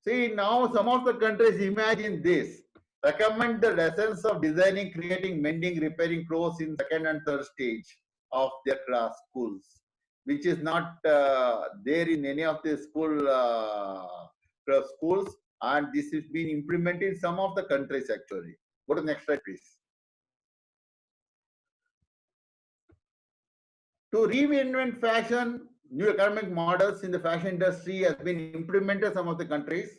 See, now some of the countries imagine this. Recommend the lessons of designing, creating, mending, repairing clothes in second and third stage of their class schools, which is not there in any of the schools, and this is being implemented in some of the countries actually. Go to the next slide, please. To reinvent fashion, new economic models in the fashion industry has been implemented in some of the countries.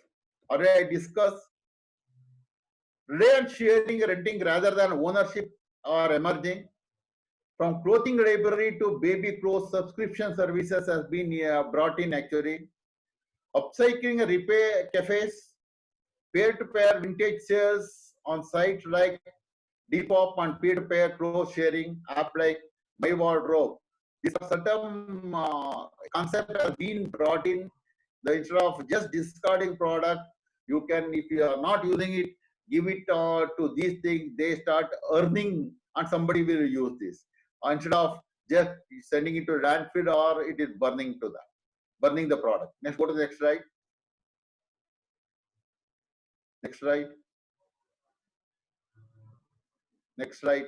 Already I discussed. Rent sharing, renting rather than ownership are emerging. From clothing library to baby clothes, subscription services has been brought in actually. Upcycling repair cafes, peer-to-peer vintage sales on sites like Depop and peer-to-peer clothes sharing app like My Wardrobe. These are certain concept has been brought in. Instead of just discarding product, you can, if you are not using it, give it to these things. They start earning, and somebody will use this instead of just sending it to landfill or it is burning the product. Next, go to the next slide. Next slide. Next slide.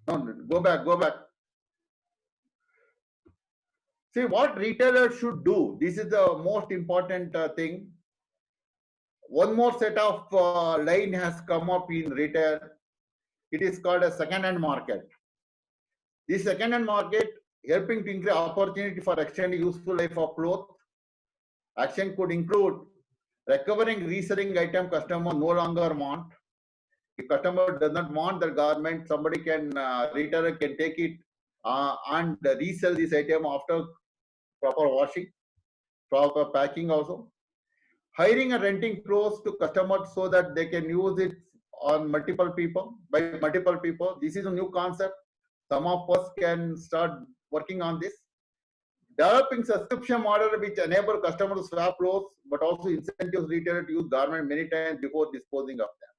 No, go back. See what retailers should do. This is the most important thing. One more set of line has come up in retail. It is called a second-hand market. This second-hand market helping to increase opportunity for extending useful life of clothes. Action could include recovering reselling item customer no longer want. If customer does not want the garment, somebody can, retailer can take it and resell this item after proper washing, proper packing also. Hiring and renting clothes to customers so that they can use it on multiple people, by multiple people. This is a new concept. Some of us can start working on this. Developing subscription model which enable customers to swap clothes, but also incentives retailer to use garment many times before disposing of them.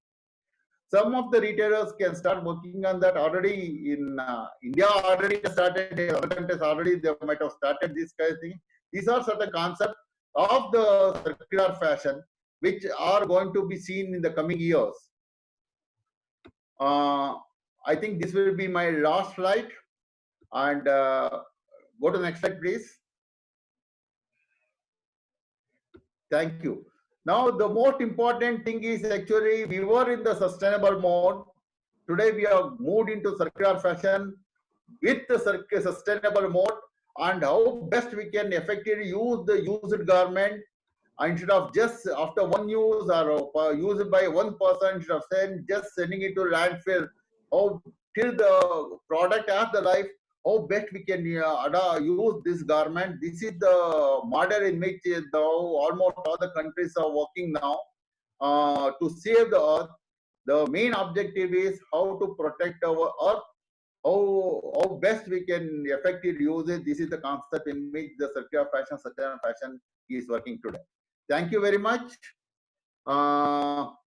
Some of the retailers can start working on that already in India. Already started. In other countries already they might have started this kind of thing. These are certain concepts of the circular fashion which are going to be seen in the coming years. I think this will be my last slide. And go to the next slide, please. Thank you. Now, the most important thing is actually we were in the sustainable mode. Today, we have moved into circular fashion with the sustainable mode, and how best we can effectively use the used garment instead of just after one use or used by one person, instead of just sending it to landfill. How till the product has the life, how best we can use this garment. This is the model in which almost all the countries are working now to save the earth. The main objective is how to protect our earth, how best we can effectively use it. This is the concept in which the circular fashion is working today. Thank you very much.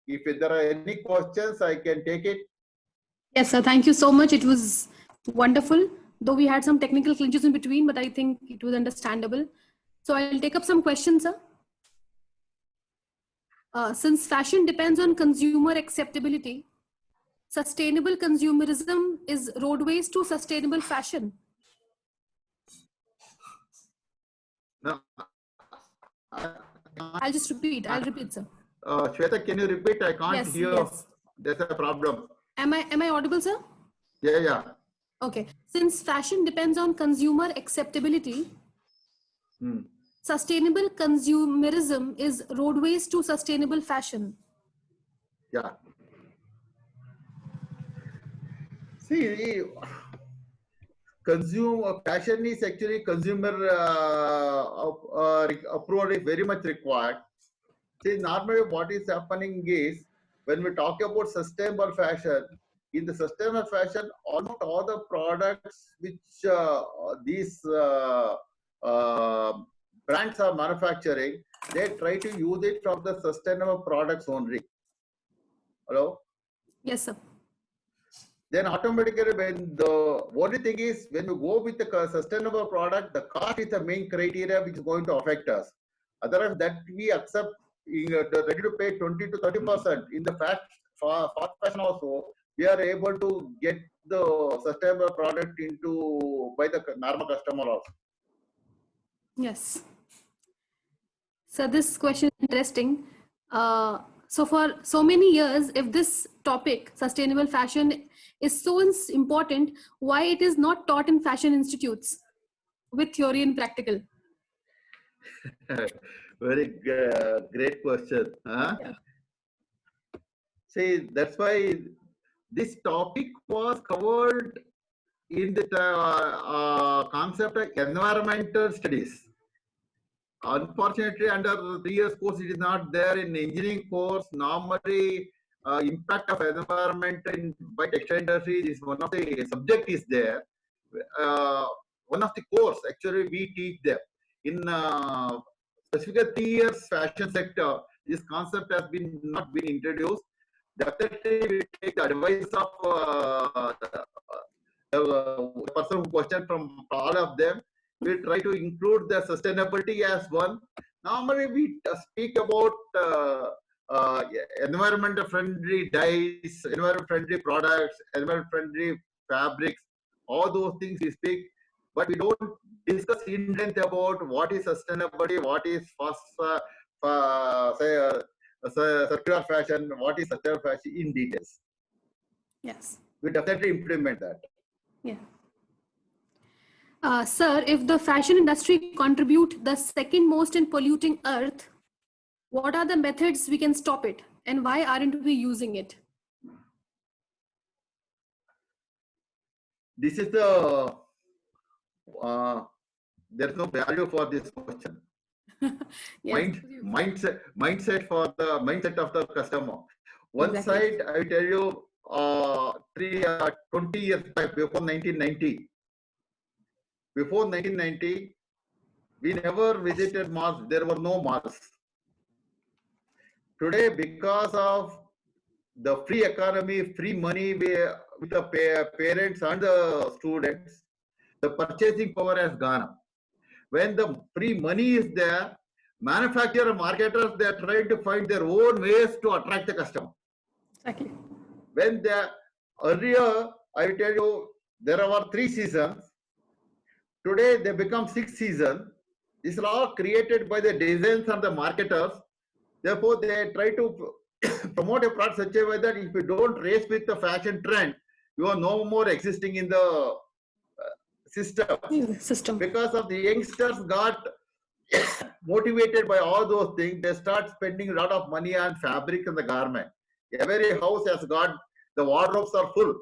If there are any questions, I can take it. Yes, sir. Thank you so much. It was wonderful. Though we had some technical glitches in between, but I think it was understandable. So I'll take up some questions, sir. Since fashion depends on consumer acceptability, sustainable consumerism is roadways to sustainable fashion. No. I'll just repeat. I'll repeat, sir. Shweta, can you repeat? I can't hear. Yes. There's a problem. Am I audible, sir? Yeah. Okay. Since fashion depends on consumer acceptability, sustainable consumerism is roadways to sustainable fashion. Yeah. See, fashion is actually consumer approval is very much required. See, normally what is happening is when we talk about sustainable fashion, in the sustainable fashion, almost all the products which these brands are manufacturing, they try to use it from the sustainable products only. Hello? Yes, sir. Then automatically when the only thing is when you go with the sustainable product, the cost is the main criteria which is going to affect us. Otherwise, that we accept ready to pay 20 to 30% in the fast fashion also, we are able to get the sustainable product into by the normal customer also. Yes. So this question is interesting. So for so many years, if this topic, sustainable fashion, is so important, why it is not taught in fashion institutes with theory and practical? Very great question. Huh? Yeah. See, that's why this topic was covered in the concept of environmental studies. Unfortunately, under the 3 years course, it is not there in engineering course. Normally, impact of environment by textile industry is one of the subject is there. One of the course actually we teach them in specifically 3 years fashion sector. This concept has been not been introduced. Definitely, we take the advice of the person who questioned from all of them. We try to include the sustainability as one. Normally, we speak about environmental friendly dyes, environment friendly products, environment friendly fabrics, all those things we speak, but we don't discuss in length about what is sustainability, what is circular fashion, what is sustainable fashion in details. Yes. We definitely implement that. Yeah. Sir, if the fashion industry contribute the second most in polluting earth, what are the methods we can stop it, and why aren't we using it? This is the there's no value for this question. Yes. Mindset for the mindset of the customer. One Exactly. side, I tell you, 20 years back, before 1990. Before 1990, We never visited malls. There were no malls. Today, because of the free economy, free money with the parents and the students, the purchasing power has gone up. When the free money is there, manufacturer marketers, they are trying to find their own ways to attract the customer. Exactly. When the earlier, I will tell you, there were 3 seasons. Today they become 6 seasons. These are all created by the designers and the marketers. Therefore, they try to promote a product such a way that if you don't race with the fashion trend, you are no more existing in the system. System. Because of the youngsters got motivated by all those things, they start spending a lot of money on fabric and the garment. Every house has got, the wardrobes are full.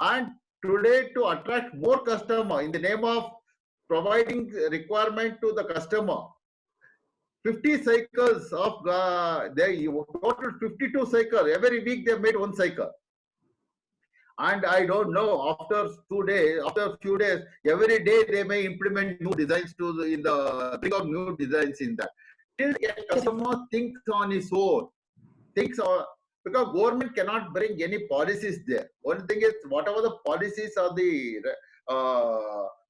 And today, to attract more customer in the name of providing requirement to the customer, 50 cycles of they total 52 cycles. Every week they made one cycle. And I don't know, after 2 days, after a few days, every day they may implement new designs bring out new designs in that. Till a customer thinks on his own, because government cannot bring any policies there. One thing is, whatever the policies or the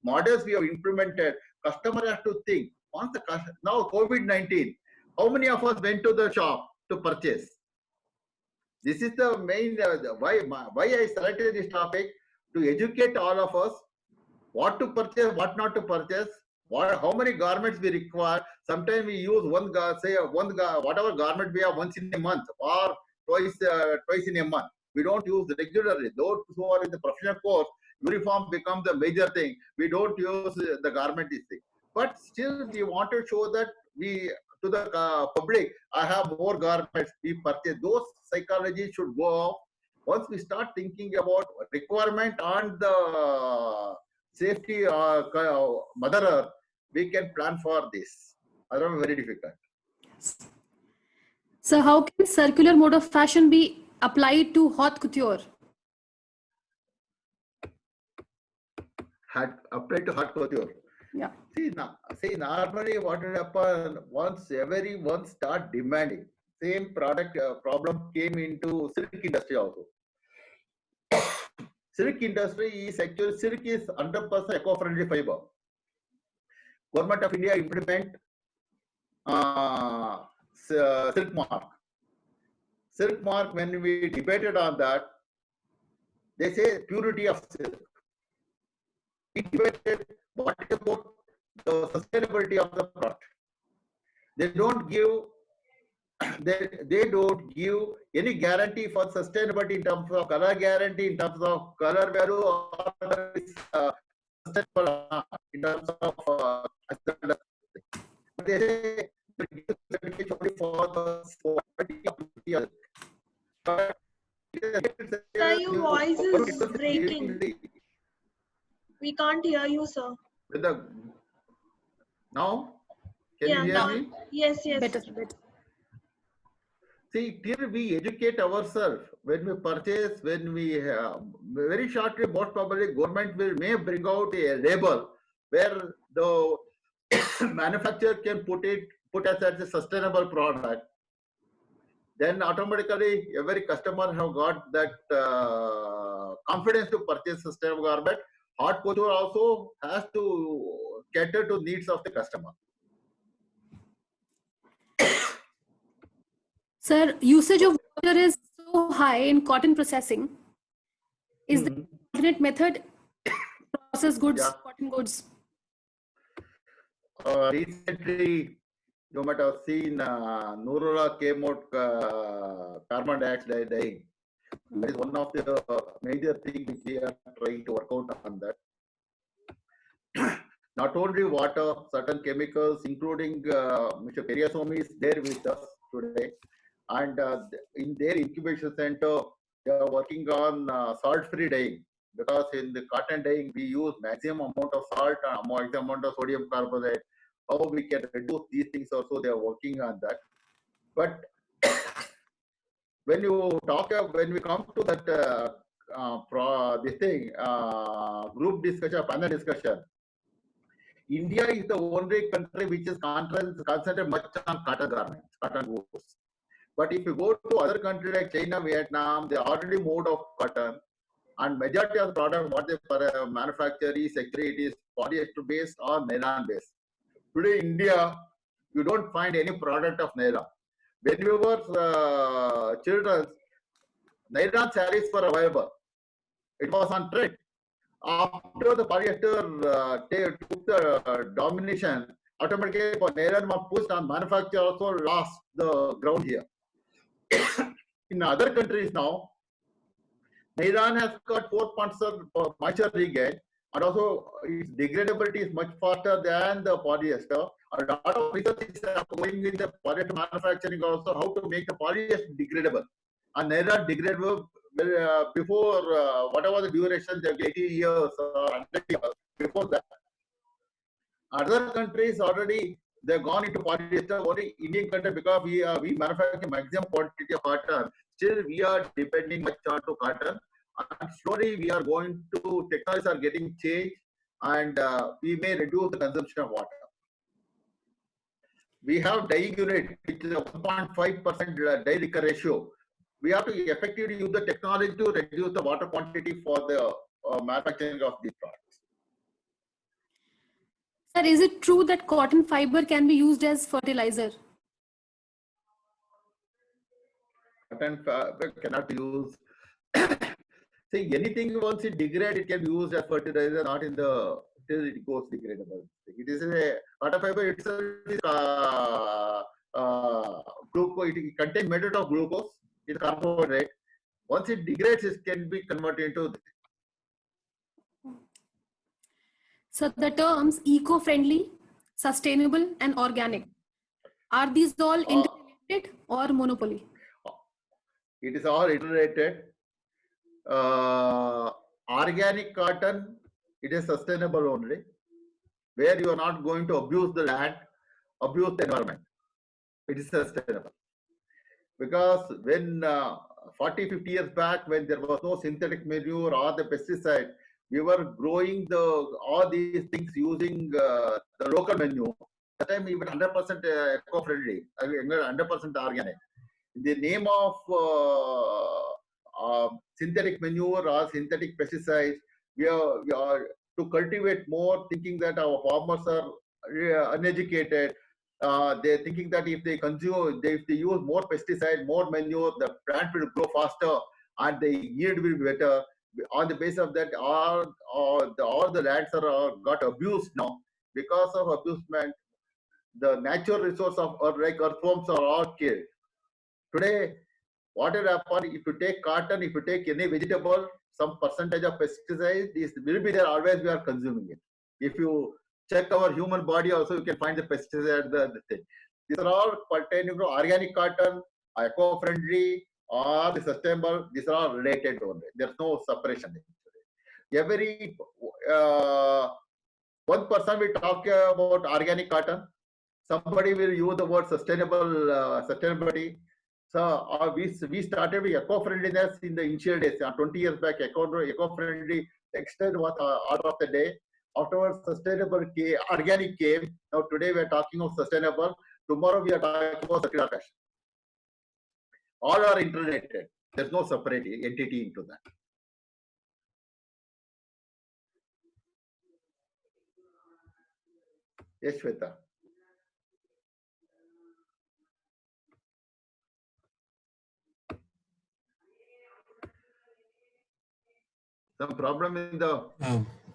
models we have implemented, customer has to think. Now COVID-19, how many of us went to the shop to purchase? This is the main why I selected this topic, to educate all of us what to purchase, what not to purchase, how many garments we require. Sometimes we use whatever garment we have once in a month or twice in a month. We don't use regularly. Those who are in the professional course, uniform becomes the major thing. We don't use the garment this thing. But still, we want to show that to the public, I have more garments, we purchase. Those psychology should go off. Once we start thinking about requirement and the safety Mother Earth, we can plan for this. Otherwise, very difficult. So how can circular mode of fashion be applied to haute couture? Applied to haute couture. Yeah. See, normally what will happen, once everyone start demanding, same product problem came into silk industry also. Silk industry is actually, silk is 100% eco-friendly fiber. Government of India implement silk mark. Silk mark, when we debated on that, they say purity of silk. We debated what about the sustainability of the product. They don't give any guarantee for sustainability in terms of color guarantee, in terms of color value, or sustainable in terms of they say only for the quality of the Sir, your voice is breaking. We can't hear you, sir. Now, can you hear now. me? Yes. Better. See, till we educate ourselves, when we purchase, very shortly, most probably government may bring out a label where the manufacturer can put as a sustainable product. Then automatically every customer have got that confidence to purchase sustainable garment. Haute couture also has to cater to needs of the customer. Sir, usage of water is so high in cotton processing. Is there an alternate method to process goods, cotton goods? Recently, you might have seen Nurula came out carbon dioxide dyeing. That is one of the major things which we are trying to work out on that. Not only water, certain chemicals, including Mr. Periaswamy is there with us today. And in their incubation center, they are working on salt-free dyeing. Because in the cotton dyeing, we use maximum amount of salt and maximum amount of sodium carbonate. How we can reduce these things also, they are working on that. But when we come to that group discussion, panel discussion, India is the only country which is concentrated much on cotton garments, cotton goods. But if you go to other countries like China, Vietnam, they already moved of cotton, and majority of the product what they manufacture is actually it is polyester based or nylon based. Today, India, you don't find any product of nylon. When we were children, nylon sarees were available. It was on trend. After the polyester took the domination, automatically for nylon was pushed and manufacture also lost the ground here. In other countries now, nylon has got 4 points of moisture regain, and also its degradability is much faster than the polyester. A lot of research is going in the polyester manufacturing also how to make the polyester degradable. And nylon degradable before whatever the duration, 80 years or 100 years before that. Other countries already they've gone into polyester. Only Indian country because we manufacture maximum quantity of cotton. Still we are depending much on to cotton. And slowly we are going to technologies are getting changed, and we may reduce the consumption of water. We have dye unit which is a 1.5% dye liquor ratio. We have to effectively use the technology to reduce the water quantity for the manufacturing of these products. Sir, is it true that cotton fiber can be used as fertilizer? Cotton fiber cannot be used. See, anything once it degrades, it can be used as fertilizer, not in the till it goes degradable. It is a cotton fiber itself is glucose. It contains metal of glucose. It's carbohydrate. Once it degrades, it can be converted into. So the terms eco-friendly, sustainable, and organic, are these all interrelated or monopoly? It is all iterated. Organic cotton, it is sustainable only, where you are not going to abuse the land, abuse the environment. It is sustainable. Because when 40, 50 years back, when there was no synthetic manure or the pesticide, we were growing all these things using the local manure. That time even 100% eco-friendly, 100% organic. In the name of synthetic manure or synthetic pesticides, we are to cultivate more, thinking that our farmers are uneducated. They're thinking that if they consume, if they use more pesticide, more manure, the plant will grow faster and the yield will be better. On the basis of that, all the lands are got abused now. Because of abusement, the natural resource of like earthworms are all killed. Today, what will happen if you take cotton, if you take any vegetable, some percentage of pesticide will be there, always we are consuming it. If you check our human body also, you can find the pesticide, the thing. These are all pertaining to organic cotton, eco-friendly, or the sustainable. These are all related only. There's no separation. Every 1% will talk about organic cotton. Somebody will use the word sustainability. So we started with eco-friendliness in the initial days. 20 years back, eco-friendly textile was order of the day. Afterwards, sustainable organic came. Now today we are talking of sustainable. Tomorrow we are talking about circular fashion. All are interrelated. There's no separate entity into that. Yes, Shweta. Some problem in the.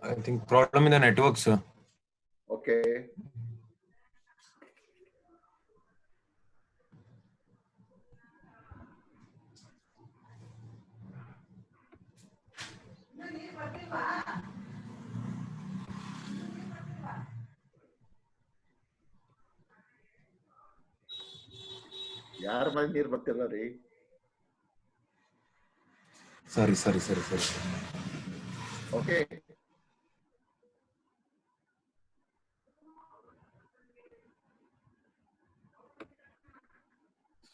I think problem in the network, sir. Okay. ಯಾರ ಮನೆ ನೀರು ಬರ್ತಿಲ್ಲ ರೀ. Sorry. Okay.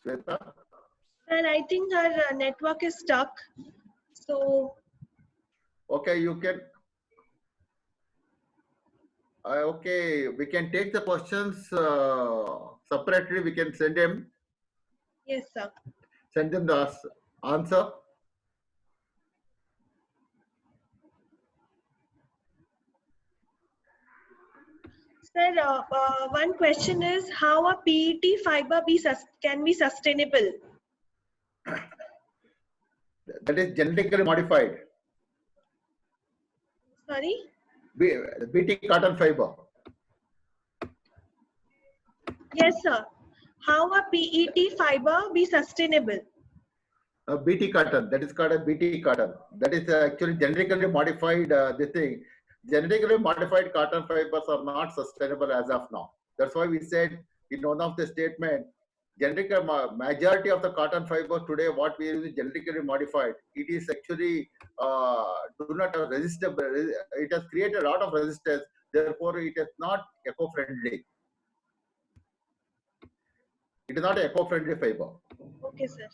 Shweta? And I think our network is stuck. So. Okay, you can. Okay, we can take the questions separately. We can Yes, sir. send them the answer. Sir, one question is how a PET fiber can be sustainable? That is genetically modified. Sorry? BT cotton fiber. Yes, sir. How a PET fiber be sustainable? BT cotton, that is called a BT cotton. That is actually genetically modified. This thing, genetically modified cotton fibers are not sustainable as of now. That's why we said in one of the statement, majority of the cotton fiber today, what we use is genetically modified. It is actually do not have resistable. It has created a lot of resistance. Therefore, it is not eco-friendly. It is not an eco-friendly fiber. Okay, sir.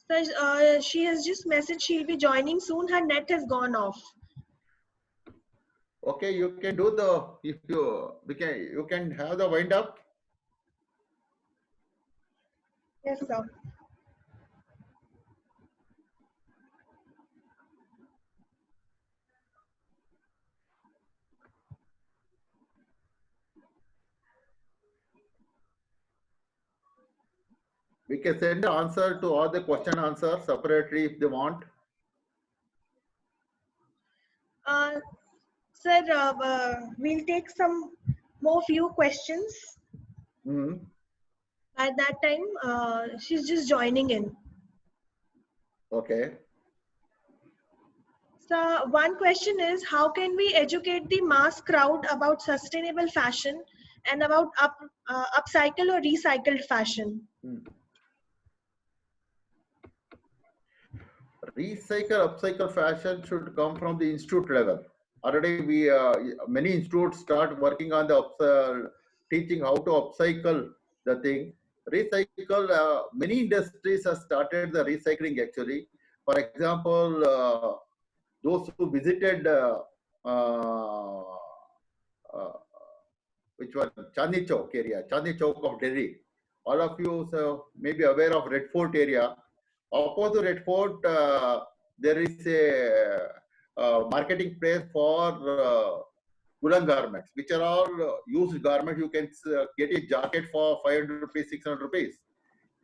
Sir, she has just messaged she'll be joining soon. Her net has gone off. Okay, you can do the if you can have the wind up. Yes, sir. We can send the answer to all the question answers separately if they want. Sir, we'll take some more few questions. Mhm. At that time, she's just joining in. Okay. So one question is, how can we educate the mass crowd about sustainable fashion and about upcycle or recycled fashion? Recycle, upcycle fashion should come from the institute level. Already, we many institutes start working on the teaching how to upcycle the thing. Recycle. Many industries have started the recycling actually. For example, those who visited uh, which was Chandni Chowk area, Chandni Chowk of Delhi. All of you may be aware of Red Fort area. Opposite Red Fort, there is a marketing place for woolen garments, which are all used garments. You can get a jacket for 500 rupees, 600 rupees.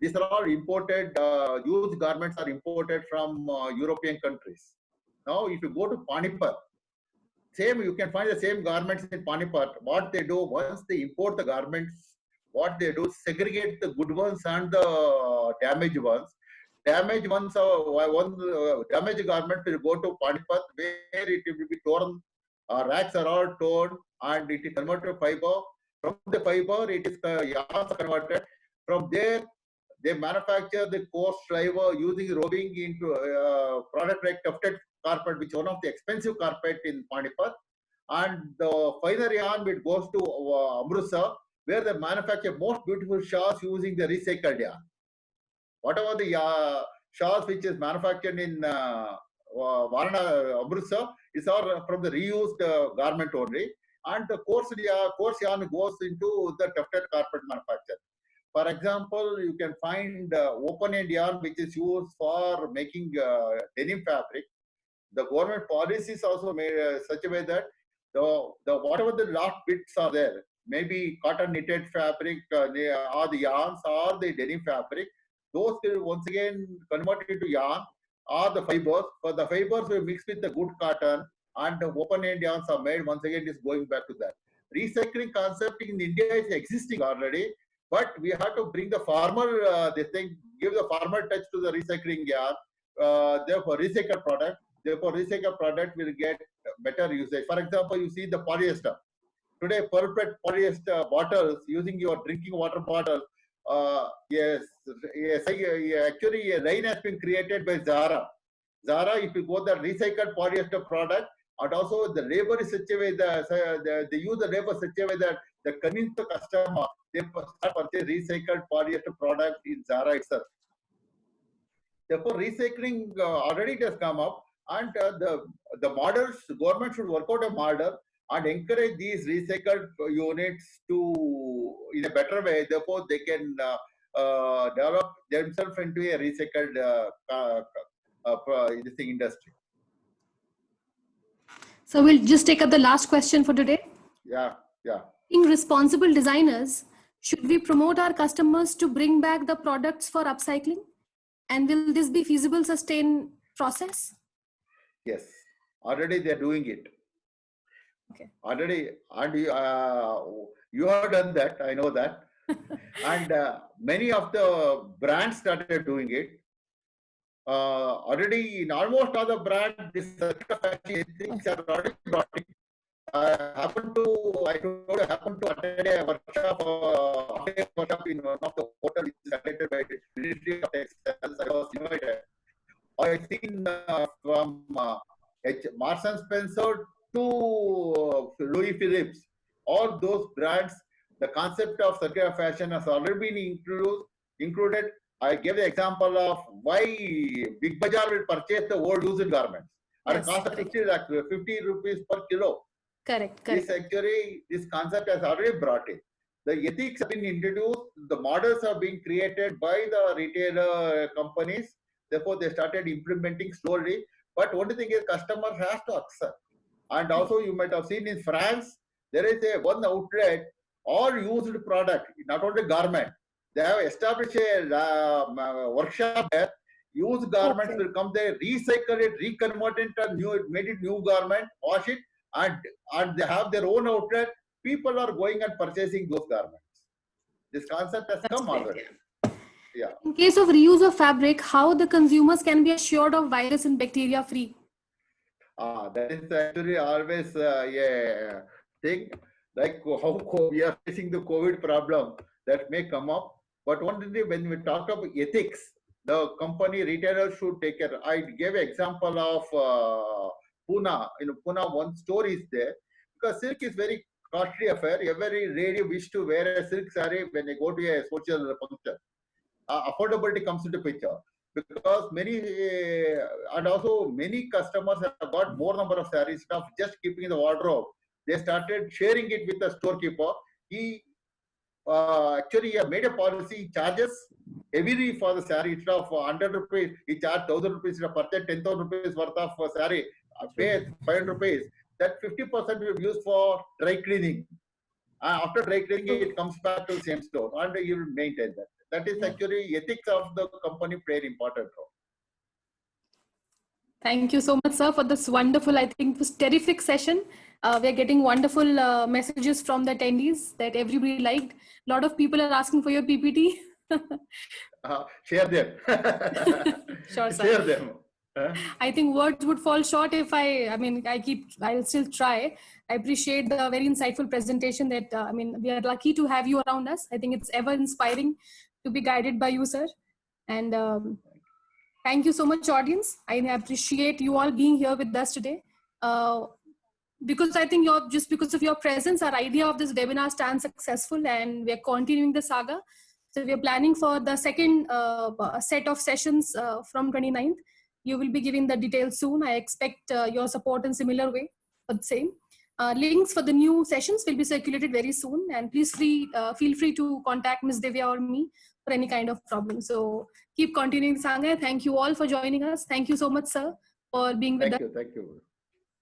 These are all imported, used garments are imported from European countries. Now, if you go to Panipat, same you can find the same garments in Panipat. What they do once they import the garments, what they do segregate the good ones and the damaged ones. Damaged ones one damaged garment will go to Panipat where it will be torn. Racks are all torn and it is converted to fiber. From the fiber, it is yarns converted. From there, they manufacture the coarse fiber using roving into product like tufted carpet, which is one of the expensive carpet in Panipat. And the finer yarn which goes to Amritsar, where they manufacture most beautiful shawls using the recycled yarn. Whatever the shawls which is manufactured in Amritsar is all from the reused garment only. And the coarse yarn goes into the tufted carpet manufacture. For example, you can find open end yarn which is used for making denim fabric. The government policies also made such a way that the whatever the last bits are there, maybe cotton knitted fabric or the yarns or the denim fabric, those will once again convert into yarn or the fibers. For the fibers we mix with the good cotton and the open end yarns are made. Once again, it is going back to that. Recycling concept in India is existing already, but we have to bring the farmer. This thing give the farmer touch to the recycling yarn. Therefore, recycled product. Therefore, recycled product will get better usage. For example, you see the polyester. Today, perfect polyester bottles using your drinking water bottle. Yes, actually, a line has been created by Zara. Zara, if you go the recycled polyester product, and also the labor is such a way that they use the labor such a way that they convince the customer they start purchase recycled polyester product in Zara itself. Therefore, recycling already it has come up. And the models, government should work out a model and encourage these recycled units to in a better way. Therefore, they can develop themselves into a recycled this thing industry. So we'll just take up the last question for today. Yeah. Being responsible designers, should we promote our customers to bring back the products for upcycling? And will this be feasible, sustained process? Yes. Already they're doing it. Okay. Already, and you have done that. I know that. And many of the brands started doing it. Already in almost all the brands, this things are already brought in. I happened to attend a workshop in one of the hotels which is attended by the Ministry of Textiles. I was invited. I have seen from Marks and Spencer to Louis Phillips, all those brands, the concept of circular fashion has already been included. I gave the example of why Big Bazaar will purchase the old used garments at a cost of 50 rupees per kilo. Correct. This concept has already brought in. The ethics have been introduced, the models are being created by the retailer companies. Therefore, they started implementing slowly. But only thing is, customers have to accept. And also, you might have seen in France, there is one outlet, all used product, not only garment. They have established a workshop there. Used garments will come there, recycle it, reconvert it to new, made it new garment, wash it, and they have their own outlet. People are going and purchasing those garments. This concept has come already. Yeah. In case of reuse of fabric, how the consumers can be assured of virus and bacteria free? That is actually always a thing. Like how we are facing the COVID problem that may come up. But one thing, when we talk about ethics, the company retailer should take care. I gave an example of Pune. In Pune, one store is there because silk is very costly affair. Every lady wish to wear a silk saree when they go to a social function. Affordability comes into picture because many and also many customers have got more number of sarees of just keeping in the wardrobe. They started sharing it with the storekeeper. He actually made a policy, charges every for the saree instead of 100 rupees, he charged 1,000 rupees, purchase 10,000 rupees worth of saree, pay 500 rupees. That 50% will be used for dry cleaning. After dry cleaning, it comes back to the same store and you will maintain that. That is actually ethics of the company play an important role. Thank you so much, sir, for this wonderful, I think, this terrific session. We're getting wonderful messages from the attendees that everybody liked. A lot of people are asking for your PPT. Share them. Sure, sir. Share them. I think words would fall short if I'll still try. I appreciate the very insightful presentation that, we are lucky to have you around us. I think it's ever inspiring to be guided by you, sir. And thank you so much, audience. I appreciate you all being here with us today. Because I think just because of your presence, our idea of this webinar stands successful and we're continuing the saga. So we're planning for the second set of sessions from 29th. You will be giving the details soon. I expect your support in similar way for the same. Links for the new sessions will be circulated very soon, and please feel free to contact Ms. Divya or me for any kind of problem. So keep continuing Sangha. Thank you all for joining us. Thank you so much, sir, for being with us. Thank you.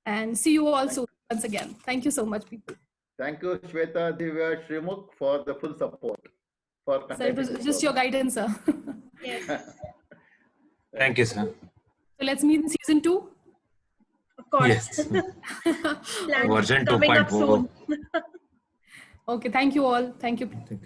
And see you all soon once again. Thank you so much, people. Thank you, Shweta, Divya, Srimukh, for the full support. Sir, it was just your guidance, sir. Yes. Thank you, sir. So let's meet in season 2. Of course. Yes. Plans Version coming up 2.0. soon. Okay, thank you all. Thank you. Thank you.